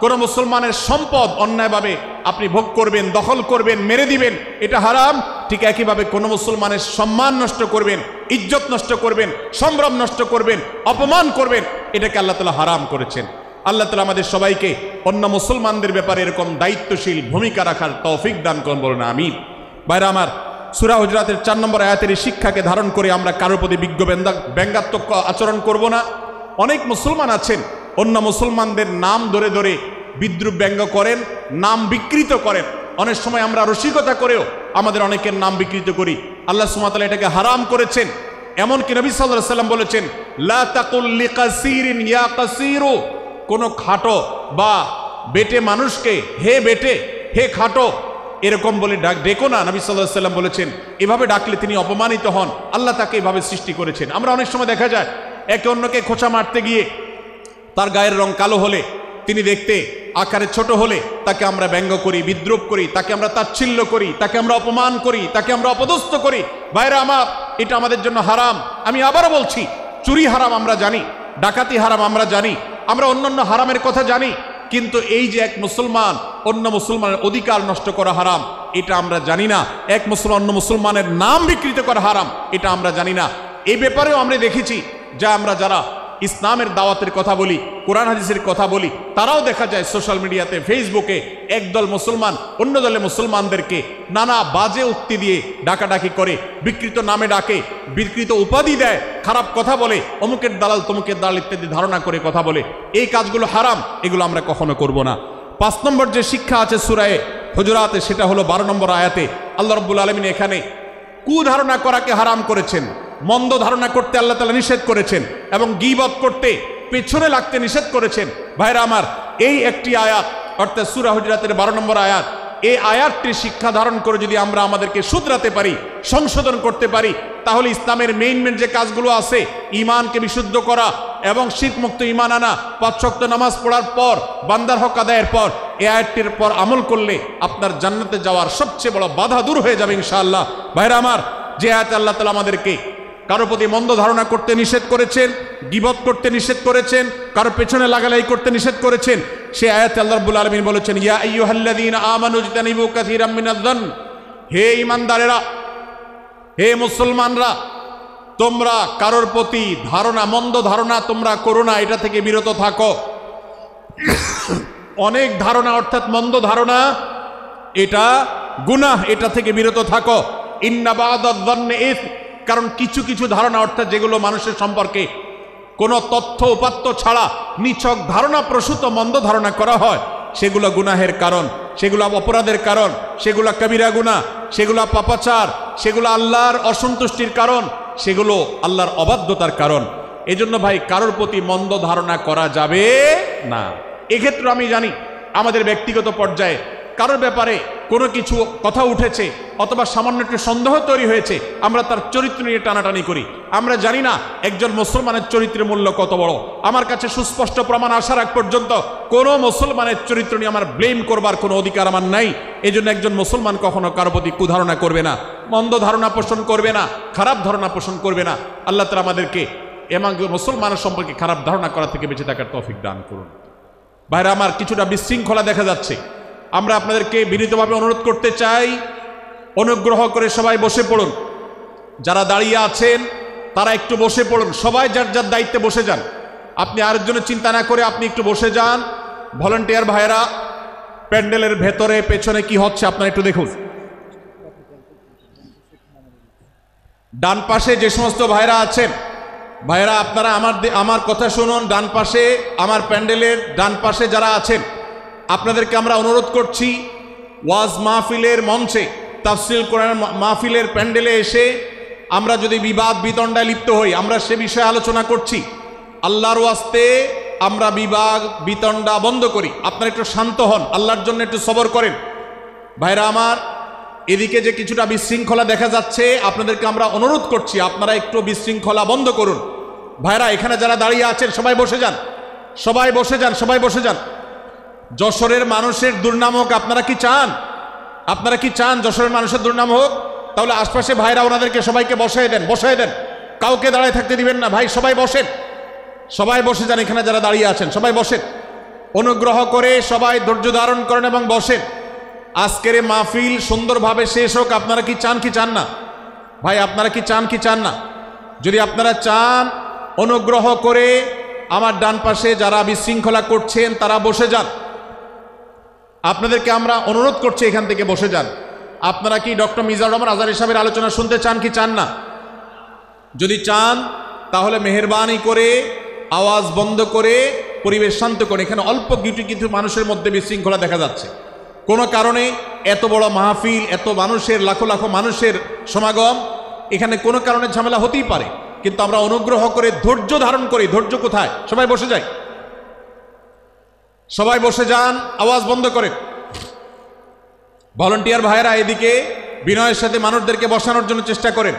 কোন মুসলমানের সম্পদ অন্যায়ভাবে আপনি ভোগ করবেন, দখল করবেন, মেরে দিবেন, এটা হারাম। ঠিক একইভাবে কোন মুসলমানের সম্মান নষ্ট করবেন, ইজ্জত নষ্ট করবেন, সম্ভ্রম নষ্ট করবেন, অপমান করবেন, এটাকে আল্লাহ তাআলা হারাম করেছেন। আল্লাহ তাআলা আমাদের সবাইকে অন্য মুসলমানদের ব্যাপারে এরকম দায়িত্বশীল ভূমিকা রাখার তৌফিক দান করুন, বলুন আমিন। ভাইরা আমার, সূরা হুজরাতের 4 নম্বর আয়াতের এই শিক্ষাকে ধারণ করে আমরা কারোর প্রতি ব্যঙ্গাত্মক আচরণ করব না। অনেক মুসলমান আছেন অন্য মুসলমানদের নাম ধরে ধরে বিদ্রুপ ব্যঙ্গ করেন, নাম বিকৃত করেন। অনেক সময় আমরা রসিকতা করেও আমাদের অনেকের নাম বিকৃত করি। আল্লাহ সুবহানাহু ওয়া তাআলা এটাকে হারাম করেছেন। এমনকি নবী সাল্লাল্লাহু আলাইহি ওয়াসাল্লাম বলেছেন, লা তাকুল লিকাসিরিন ইয়া কাসিরু, কোন খাটো বা বেটে মানুষকে হে বেটে, হে খাটো এরকম বলে ডেকো না। নবী সাল্লাল্লাহু আলাইহি ওয়াসাল্লাম বলেছেন এভাবে ডাকলে তিনি অপমানিত হন, আল্লাহ তাকে এভাবে সৃষ্টি করেছেন। আমরা অনেক সময় দেখা যায় একে অন্যকে খোঁচা মারতে গিয়ে তার গায়ের রং কালো হলে, তিনি দেখতে আকারে ছোট হলে তাকে আমরা ব্যঙ্গ করি, বিদ্রুপ করি, তাকে আমরা তাচ্ছিল্য করি, তাকে আমরা অপমান করি, তাকে আমরা অপদস্থ করি। ভাইরা আমার, এটা আমাদের জন্য হারাম। আমি আবারও বলছি, চুরি হারাম আমরা জানি, ডাকাতি হারাম আমরা জানি, আমরা অন্যান্য হারামের কথা জানি, কিন্তু এই যে এক মুসলমান অন্য মুসলমানের অধিকার নষ্ট করা হারাম, এটা আমরা জানি না। এক মুসলমান অন্য মুসলমানের নাম বিকৃত করা হারাম, এটা আমরা জানি না। এই ব্যাপারেও আমরা দেখেছি যা আমরা যারা ইসলামের দাওয়াতের কথা বলি, কোরআন হাদিসের কথা বলি, তারাও দেখা যায় সোশ্যাল মিডিয়াতে, ফেসবুকে একদল মুসলমান অন্য দলে মুসলমানদেরকে নানা বাজে উক্তি দিয়ে ডাকাডাকি করে, বিকৃত নামে ডাকে, বিকৃত উপাধি দেয়, খারাপ কথা বলে, অমুকের দালাল তমুকের দালাল ইত্যাদি ধারণা করে কথা বলে। এই কাজগুলো হারাম, এগুলো আমরা কখনো করব না। 5 নম্বর যে শিক্ষা আছে সূরা হুজুরাতে, সেটা হলো 12 নম্বর আয়াতে আল্লাহ রাব্বুল আলামিন এখানে কুধারণা করাকে হারাম করেছেন, মন্দ ধারণা করতে আল্লাহ তাআলা নিষেধ করেছেন, এবং গীবত করতে, পেছনে লাগতে নিষেধ করেছেন। ভাইরা আমার, এই একটি আয়াত অর্থাৎ সূরা হুজুরাতের 12 নম্বর আয়াত, এই আয়াতটি শিক্ষা ধারণ করে যদি আমরা আমাদেরকে শুধরাতে পারি, সংশোধন করতে পারি, তাহলে ইসলামের মেইন যে কাজগুলো আছে, ঈমানকে বিশুদ্ধ করা এবং শিরকমুক্ত ঈমান আনা, 5 ওয়াক্ত নামাজ পড়ার পর, বান্দার হক আদায়ের পর, এই আয়াতটির পর আমল করলে আপনার জান্নাতে যাওয়ার সবচেয়ে বড় বাধা দূর হয়ে যাবে ইনশাআল্লাহ। ভাইরা আমার, যে আয়াতে আল্লাহ তাআলা আমাদেরকে কারো প্রতি মন্দ ধারণা করতে নিষেধ করেছেন, গীবত করতে নিষেধ করেছেন, কারো পেছনে লাগালাই করতে নিষেধ করেছেন, সে আয়াতে আল্লাহ রাব্বুল আলামিন বলেছেন, ইয়া আইয়ুহাল্লাযীনা আমানু ইজতানিবু কাসীরাম মিনায-যন্ন, হে ঈমানদারেরা, হে মুসলমানরা, তোমরা কারোর প্রতি ধারণা, মন্দ ধারণা তোমরা করো না, এটা থেকে বিরত থাকো। অনেক ধারণা অর্থাৎ মন্দ ধারণা, এটা গুনাহ, এটা থেকে বিরত থাকো। ইন্না বা'দায-যন্নি ইসম, কারণ কিছু কিছু ধারণা অর্থাৎ যেগুলো মানুষের সম্পর্কে কোনো তথ্য উপাত্ত ছাড়া নিছক ধারণা প্রসূত মন্দ ধারণা করা হয়, সেগুলো গুনাহের কারণ, সেগুলো অপরাধের কারণ, সেগুলো কবিরা গুনাহ, সেগুলো পাপাচার, সেগুলো আল্লাহর অসন্তুষ্টির কারণ, সেগুলো আল্লাহর অবাধ্যতার কারণ। এজন্য ভাই, কারোর প্রতি মন্দ ধারণা করা যাবে না। এক্ষেত্রে আমি জানি আমাদের ব্যক্তিগত পর্যায়ে কারোর ব্যাপারে কোনো কিছু কথা উঠেছে অথবা সামান্য একটু সন্দেহ তৈরি হয়েছে, আমরা তার চরিত্র নিয়ে টানাটানি করি। আমরা জানি না একজন মুসলমানের চরিত্রের মূল্য কত বড়। আমার কাছে সুস্পষ্ট প্রমাণ আসার আগ পর্যন্ত কোনো মুসলমানের চরিত্র নিয়ে আমার ব্লেম করবার কোনো অধিকার আমার নাই। এই জন্য একজন মুসলমান কখনো কারো প্রতি কুধারণা করবে না, মন্দ ধারণা পোষণ করবে না, খারাপ ধারণা পোষণ করবে না। আল্লাহ তাআলা আমাদেরকে এমন মুসলমানের সম্পর্কে খারাপ ধারণা করা থেকে বেঁচে থাকার তৌফিক দান করুন। ভাইরা আমার, কিছুটা বিশৃঙ্খলা দেখা যাচ্ছে। আমরা আপনাদেরকে বিনীতভাবে অনুরোধ করতে চাই, অনুগ্রহ করে সবাই বসে পড়ুন। যারা দাঁড়িয়ে আছেন তারা একটু বসে পড়ুন, সবাই যার যার দায়িত্বে বসে যান। আপনি আরেকজনের চিন্তা না করে আপনি একটু বসে যান। ভলান্টিয়ার ভাইরা, প্যান্ডেলের ভেতরে পেছনে কি হচ্ছে আপনারা একটু দেখুন। ডান পাশে যে সমস্ত ভাইরা আছেন, ভাইরা আপনারা আমার কথা শুনুন। ডান পাশে, আমার প্যান্ডেলের ডান পাশে যারা আছেন, আপনাদেরকে আমরা অনুরোধ করছি, ওয়াজ মাহফিলের মঞ্চে, তাফসীর কোরআন মাহফিলের প্যান্ডেলে এসে আমরা যদি বিবাদ বিতণ্ডায় লিপ্ত হই, আমরা সে বিষয়ে আলোচনা করছি, আল্লাহর ওয়াস্তে আমরা বিবাদ বিতণ্ডা বন্ধ করি। আপনারা একটু শান্ত হন, আল্লাহর জন্য একটু সবর করেন। ভাইরা আমার, এদিকে যে কিছুটা বিশৃঙ্খলা দেখা যাচ্ছে, আপনাদেরকে আমরা অনুরোধ করছি আপনারা একটু বিশৃঙ্খলা বন্ধ করুন। ভাইরা, এখানে যারা দাঁড়িয়ে আছেন সবাই বসে যান, সবাই বসে যান, সবাই বসে যান। যশোরের মানুষের দুর্নাম হোক, আপনারা কি চান? আপনারা কি চান যশোরের মানুষের দুর্নাম হোক? তাহলে আশপাশে ভাইরা ওনাদেরকে সবাইকে বসায় দেন, বসায় দেন, কাউকে দাঁড়ায় থাকতে দিবেন না। ভাই সবাই বসেন, সবাই বসে যান। এখানে যারা দাঁড়িয়ে আছেন সবাই বসেন। অনুগ্রহ করে সবাই ধৈর্য ধারণ করেন এবং বসেন। আজকের এই মাহফিল সুন্দরভাবে শেষ হোক। আপনারা কি চান কি চান না? ভাই আপনারা কি চান কি চান না? যদি আপনারা চান, অনুগ্রহ করে আমার ডান পাশে যারা বিশৃঙ্খলা করছেন তারা বসে যান। আপনাদেরকে আমরা অনুরোধ করছি এখান থেকে বসে যান। আপনারা কি ডক্টর মিজানুর রহমান আজহারী সাহেবের আলোচনা শুনতে চান কি চান না? যদি চান তাহলে মেহেরবানি করে আওয়াজ বন্ধ করে পরিবেশ শান্ত করে। এখানে অল্প কিছু মানুষের মধ্যে বিশৃঙ্খলা দেখা যাচ্ছে। কোনো কারণে এত বড় মাহফিল, এত মানুষের, লাখো লাখো মানুষের সমাগম, এখানে কোনো কারণে ঝামেলা হতেই পারে, কিন্তু আমরা অনুগ্রহ করে ধৈর্য ধারণ করি। ধৈর্য কোথায়? সবাই বসে যায়, সবাই বসে যান, আওয়াজ বন্ধ করেন। ভলান্টিয়ার ভাইয়েরা এদিকে বিনয়ের সাথে মানুষদেরকে বসানোর জন্য চেষ্টা করেন।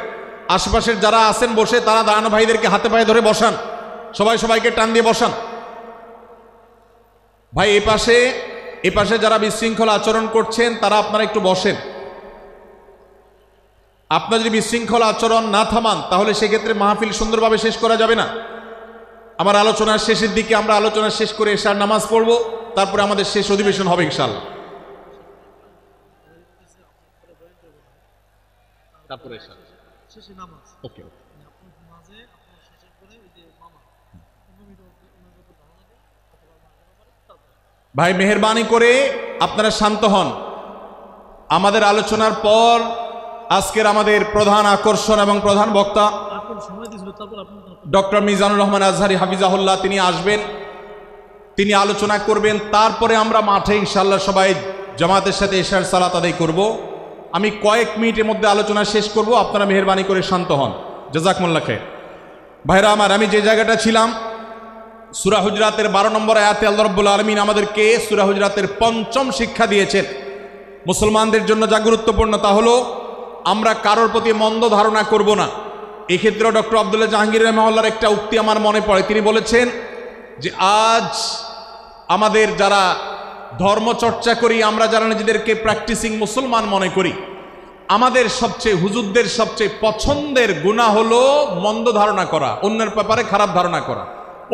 আশেপাশের যারা আছেন বসে, তারা দাঁড়ানো ভাইদেরকে হাতে পায়ে ধরে বসান। সবাই সবাইকে টান দিয়ে বসান। ভাই এ পাশে যারা বিশৃঙ্খলা আচরণ করছেন তারা আপনারা একটু বসেন। আপনারা যদি বিশৃঙ্খলা আচরণ না থামান তাহলে সেক্ষেত্রে মাহফিল সুন্দরভাবে শেষ করা যাবে না। আমার আলোচনার শেষের দিকে আমরা আলোচনা শেষ করে এশার নামাজ পড়ব, তারপরে আমাদের শেষ অধিবেশন হবে ইনশাআল্লাহ। তারপরে শেষে নামাজ। ওকে। ভাই মেহেরবানি করে আপনারা শান্ত হন। আমাদের আলোচনার পর আজকের আমাদের প্রধান আকর্ষণ এবং প্রধান বক্তা ডক্টর মিজানুর রহমান আজহারী হাফিজাহুল্লাহ তিনি আসবেন, তিনি আলোচনা করবেন। তারপরে আমরা মাঠে ইনশাআল্লাহ সবাই জামাতের সাথে এশার সালাত আদায় করব। আমি কয়েক মিনিটের মধ্যে আলোচনা শেষ করব, আপনারা মেহেরবানি করে শান্ত হন। জাযাকুমুল্লাহ খায়র। ভাইরা আমার, আমি যে জায়গাটা ছিলাম, সূরা হুজরাতের 12 নম্বর আয়াতে আল্লাহ রাব্বুল আলামিন আমাদেরকে সূরা হুজরাতের 5ম শিক্ষা দিয়েছেন। মুসলমানদের জন্য যা গুরুত্বপূর্ণ তা হলো আমরা কারোর প্রতি মন্দ ধারণা করব না। এক্ষেত্রে ডক্টর আব্দুল্লাহ জাহাঙ্গীর রাহিমাহুল্লাহর একটা উক্তি আমার মনে পড়ে। তিনি বলেছেন যে আজ আমাদের যারা ধর্ম চর্চা করি, আমরা যারা নিজেদেরকে প্র্যাকটিসিং মুসলমান মনে করি, আমাদের সবচেয়ে, হুজুরদের সবচেয়ে পছন্দের গুনাহ হলো মন্দ ধারণা করা, অন্যের ব্যাপারে খারাপ ধারণা করা।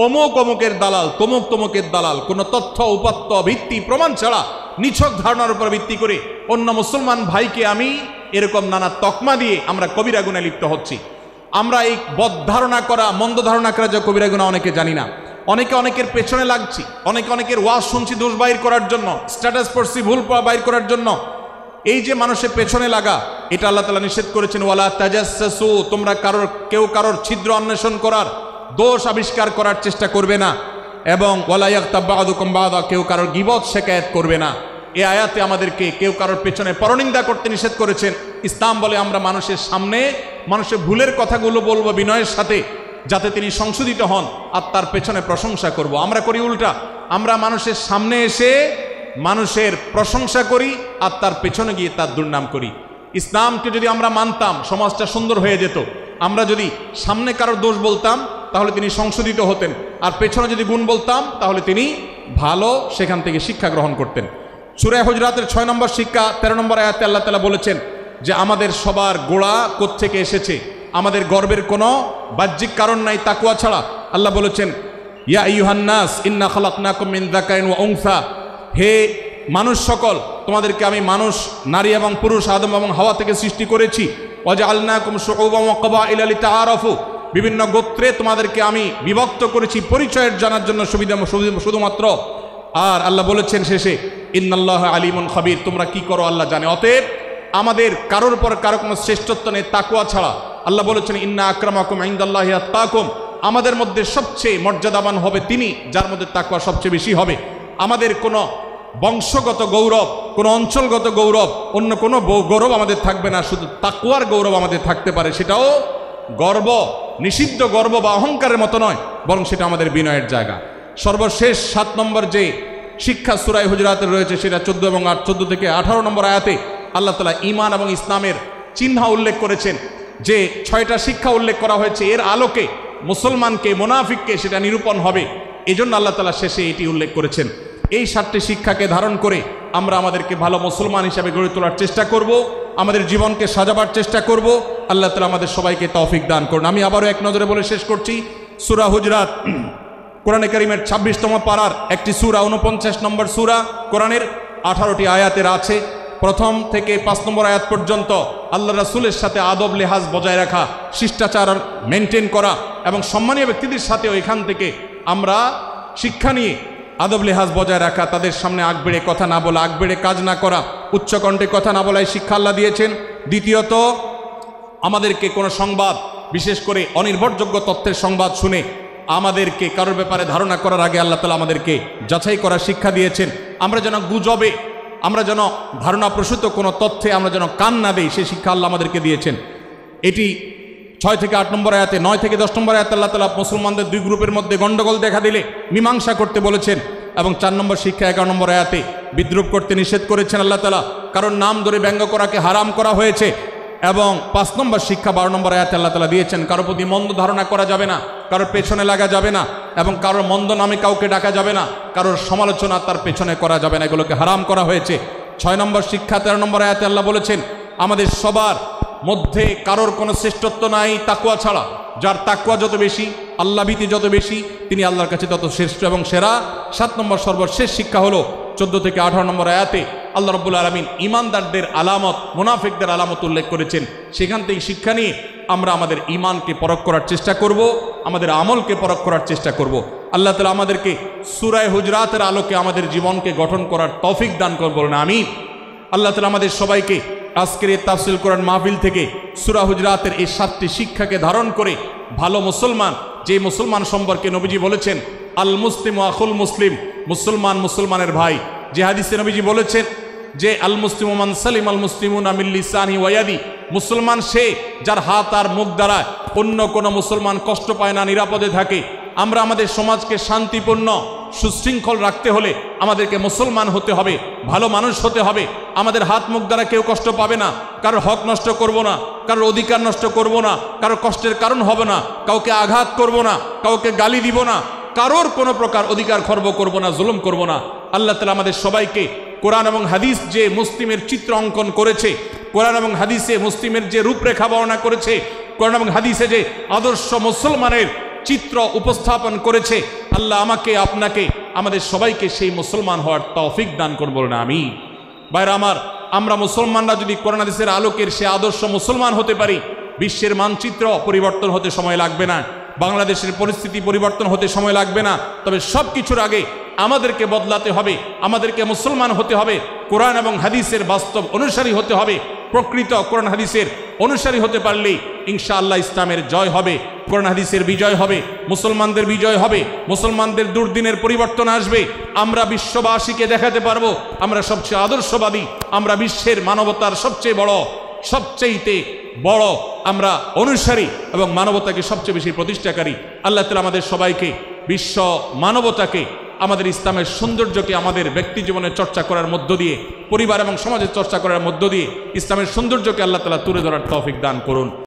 অমুক অমুকের দালাল, তমুক তমুকের দালাল, কোনো তথ্য উপাত্ত ভিত্তি প্রমাণ ছাড়া নিছক ধারণার উপর ভিত্তি করে অন্য মুসলমান ভাইকে আমি এরকম নানা তকমা দিয়ে আমরা কবিরা গুনাহে লিপ্ত হচ্ছি। আমরা এই বদ ধারণা করা, মন্দ ধারণা করা যে কবিরা গুনাহ অনেকে জানি না। অনেকের পেছনে লাগছি, অনেকের ওয়াজ শুনছি দোষ বাইর করার জন্য, স্ট্যাটাস পড়ছি ভুল বাইর করার জন্য। এই যে মানুষের পেছনে লাগা, এটা আল্লাহ তাআলা নিষেধ করেছেন, ওয়ালা তাজাসসু, তোমরা কেউ কারোর ছিদ্র অন্বেষণ করার, দোষ আবিষ্কার করার চেষ্টা করবে না, এবং ওয়ালা ইয়াগতাব বা'দুকুম বা'দা, কেউ কারোর গীবত শিকায়াত করবে না। এই আয়াতে আমাদেরকে কেউ কারোর পেছনে পরনিন্দা করতে নিষেধ করেছেন। ইসলাম বলে আমরা মানুষের সামনে মানুষের ভুলের কথাগুলো বলবো বিনয়ের সাথে, যাতে তিনি সংশোধিত হন, আর তার পেছনে প্রশংসা করব। আমরা করি উল্টা, আমরা মানুষের সামনে এসে মানুষের প্রশংসা করি আর তার পেছনে গিয়ে তার দুর্নাম করি। ইসলামকে যদি আমরা মানতাম সমাজটা সুন্দর হয়ে যেত। আমরা যদি সামনে কারোর দোষ বলতাম তাহলে তিনি সংশোধিত হতেন, আর পেছনে যদি গুণ বলতাম তাহলে তিনি ভালো সেখান থেকে শিক্ষা গ্রহণ করতেন। সূরা হুজরাতের 6 নম্বর শিক্ষা 13 নম্বর আয়াতে আল্লাহ তাআলা বলেছেন যে আমাদের সবার গোড়া কোত্থেকে এসেছে, আমাদের গর্বের কোনো বাহ্যিক কারণ নাই তাকওয়া ছাড়া। আল্লাহ বলেছেন, ইয়া আইয়ুহান নাস ইন্না খালাকনাকুম মিন যাকারিন ওয়া উনসা, হে মানুষ সকল, তোমাদেরকে আমি মানুষ, নারী এবং পুরুষ, আদম এবং হাওয়া থেকে সৃষ্টি করেছি। ওয়া জাআলনাকুম শুউবান ওয়া ক্বাবাইলা লিতাআরাফু, বিভিন্ন গোত্রে তোমাদেরকে আমি বিভক্ত করেছি পরিচয়ের জানার জন্য শুধুমাত্র। আর আল্লাহ বলেছেন শেষে, ইন্নাল্লাহা আলিমুন খাবীর, তোমরা কি করো আল্লাহ জানে। অতএব আমাদের কারোর পর কারো কোনো শ্রেষ্ঠত্ব নেই তাকওয়া ছাড়া। আল্লাহ বলেছেন, ইন্না আকরামাকুম ইনদাল্লাহি আতকাকুম, আমাদের মধ্যে সবচেয়ে মর্যাদাবান হবে তিনি যার মধ্যে তাকওয়া সবচেয়ে বেশি হবে। আমাদের কোনো বংশগত গৌরব, কোনো অঞ্চলগত গৌরব, অন্য কোনো গৌরব আমাদের থাকবে না, শুধু তাকওয়ার গৌরব আমাদের থাকতে পারে। সেটাও গর্ব, নিষিদ্ধ গর্ব বা অহংকারের মতো নয়, বরং সেটা আমাদের বিনয়ের জায়গা। সর্বশেষ 7 নম্বর যে শিক্ষা সূরা হুজরাতে রয়েছে, সেটা 14 এবং 14 থেকে 18 নম্বর আয়াতে আল্লাহ তাআলা ঈমান এবং ইসলামের চিহ্ন উল্লেখ করেছেন। যে 6টা শিক্ষা উল্লেখ করা হয়েছে, এর আলোকে মুসলমানকে, মুনাফিককে সেটা নিরূপণ হবে। এজন্য আল্লাহ তাআলা শেষে এটি উল্লেখ করেছেন। এই 7টি শিক্ষাকে ধারণ করে আমরা আমাদেরকে ভালো মুসলমান হিসাবে গড়ে তোলার চেষ্টা করব, আমাদের জীবনকে সাজাবার চেষ্টা করব। আল্লাহ তাআলা আমাদের সবাইকে তৌফিক দান করুন। আমি আবারও এক নজরে বলে শেষ করছি, সূরা হুজরাত কোরআনে কারীমের 26তম পারার একটি সূরা 49 নম্বর সূরা, কোরআনের 18টি আয়াতের আছে। প্রথম থেকে 5 নম্বর আয়াত পর্যন্ত আল্লাহ রাসূলের সাথে আদব লেহাজ বজায় রাখা, শিষ্টাচার মেনটেন করা এবং সম্মানীয় ব্যক্তিদের সাথেও এখান থেকে আমরা শিক্ষা নিয়ে আদব লেহাজ বজায় রাখা, তাদের সামনে আগবেড়ে কথা না বলা, আগবেড়ে কাজ না করা, উচ্চকণ্ঠে কথা না বলায় শিক্ষা আল্লাহ দিয়েছেন। দ্বিতীয়ত, আমাদেরকে কোনো সংবাদ, বিশেষ করে অনির্ভরযোগ্য তথ্যের সংবাদ শুনে আমাদেরকে কারোর ব্যাপারে ধারণা করার আগে আল্লাহ তাআলা আমাদেরকে যাচাই করার শিক্ষা দিয়েছেন। আমরা যেন গুজবে, আমরা যেন ধারণাপ্রসূত কোনো তথ্যে আমরা যেন কান না দেই, সেই শিক্ষা আল্লাহ আমাদেরকে দিয়েছেন। এটি 6 থেকে 8 নম্বর আয়াতে, 9 থেকে 10 নম্বর আয়াতে আল্লাহ তাআলা মুসলমানদের দুই গ্রুপের মধ্যে গন্ডগোল দেখা দিলে মীমাংসা করতে বলেছেন। এবং 4 নম্বর শিক্ষা 11 নম্বর আয়াতে বিদ্রুপ করতে নিষেধ করেছেন আল্লাহ তাআলা, কারণ নাম ধরে ব্যঙ্গ করাকে হারাম করা হয়েছে। এবং 5 নম্বর শিক্ষা 12 নম্বর আয়াতে আল্লাহ তাআলা দিয়েছেন, কারোর প্রতি মন্দ ধারণা করা যাবে না, কারোর পেছনে লাগা যাবে না, এবং কারোর মন্দ নামে কাউকে ডাকা যাবে না, কারোর সমালোচনা তার পেছনে করা যাবে না, এগুলোকে হারাম করা হয়েছে। 6 নম্বর শিক্ষা 13 নম্বর আয়াতে আল্লাহ বলেছেন, আমাদের সবার মধ্যে কারোর কোনো শ্রেষ্ঠত্ব নাই তাকওয়া ছাড়া। যার তাকওয়া যত বেশি, আল্লাহভীতি যত বেশি, তিনি আল্লাহর কাছে তত শ্রেষ্ঠ এবং সেরা। 7 নম্বর সর্বশেষ শিক্ষা হলো 14 থেকে 18 নম্বর আয়াতে আল্লাহ রাব্বুল আলামিন ঈমানদারদের আলামত, মুনাফিকদের আলামত উল্লেখ করেছেন। সেখান থেকে শিক্ষা নিয়ে আমরা আমাদের ঈমানকে পরখ করার চেষ্টা করব, আমাদের আমলকে পরখ করার চেষ্টা করব। আল্লাহ তাআলা আমাদেরকে সূরা হুজরাতের আলোকে আমাদের জীবনকে গঠন করার তৌফিক দান করুন, বলুন আমিন। আল্লাহ তাআলা আমাদের সবাইকে আজকের এই তাফসীর কোরআন মাহফিল থেকে সূরা হুজরাতের এই 7টি শিক্ষাকে ধারণ করে ভালো মুসলমান, যে মুসলমান সম্পর্কে নবীজি বলেছেন আল মুসলিম আখুল মুসলিম, মুসলমান মুসলমানের ভাই। যে হাদিসে নবীজি বলেছেন যে আল মুসলিমু মান সালিম আল মুসলিমুনা মিন লিসানি ওয়া ইয়াদি, মুসলমান সে যার হাত আর মুখ দ্বারা অন্য কোনো মুসলমান কষ্ট পায় না, নিরাপদে থাকে। আমরা আমাদের সমাজকে শান্তিপূর্ণ সুশৃঙ্খল রাখতে হলে আমাদেরকে মুসলমান হতে হবে, ভালো মানুষ হতে হবে। আমাদের হাত মুখ দ্বারা কেউ কষ্ট পাবে না, কারোর হক নষ্ট করব না, কারোর অধিকার নষ্ট করব না, কারোর কষ্টের কারণ হবে না, কাউকে আঘাত করব না, কাউকে গালি দিব না, কারোর কোনো প্রকার অধিকার খর্ব করব না, জুলুম করব না। আল্লাহ তাআলা আমাদের সবাইকে কোরআন এবং হাদিস যে মুসলিমের চিত্র অঙ্কন করেছে, কোরআন এবং হাদিসে মুসলিমের যে রূপরেখা বর্ণনা করেছে, কোরআন এবং হাদিসে যে আদর্শ মুসলমানের চিত্র উপস্থাপন করেছে, আল্লাহ আমাকে, আপনাকে, আমাদের সবাইকে সেই মুসলমান হওয়ার তৌফিক দান করুন, বলুন আমিন। ভাইরা আমার, আমরা মুসলমানরা যদি কোরআন হাদিসের আলোকের সে আদর্শ মুসলমান হতে পারি, বিশ্বের মানচিত্র পরিবর্তন হতে সময় লাগবে না, বাংলাদেশের পরিস্থিতি পরিবর্তন হতে সময় লাগবে না। তবে সব কিছুর আগে আমাদেরকে বদলাতে হবে, আমাদেরকে মুসলমান হতে হবে, কোরআন এবং হাদিসের বাস্তব অনুসারী হতে হবে। প্রকৃত কোরআন হাদিসের অনুসারী হতে পারলেই ইনশাআল্লাহ ইসলামের জয় হবে, কোরআন হাদিসের বিজয় হবে, মুসলমানদের বিজয় হবে, মুসলমানদের দুর্দিনের পরিবর্তন আসবে। আমরা বিশ্ববাসীকে দেখাতে পারবো আমরা সবচেয়ে আদর্শবাদী, আমরা বিশ্বের মানবতার সবচেয়ে বড় আমরা অনুসারী এবং মানবতাকে সবচেয়ে বেশি প্রতিষ্ঠাকারী। আল্লাহ তাআলা আমাদের সবাইকে, বিশ্ব মানবতাকে, আমাদের ইসলামের সৌন্দর্যকে আমাদের ব্যক্তি জীবনে চর্চা করার মধ্য দিয়ে, পরিবার এবং সমাজের চর্চা করার মধ্য দিয়ে ইসলামের সৌন্দর্যকে আল্লাহ তাআলা তুলে ধরার তৌফিক দান করুন।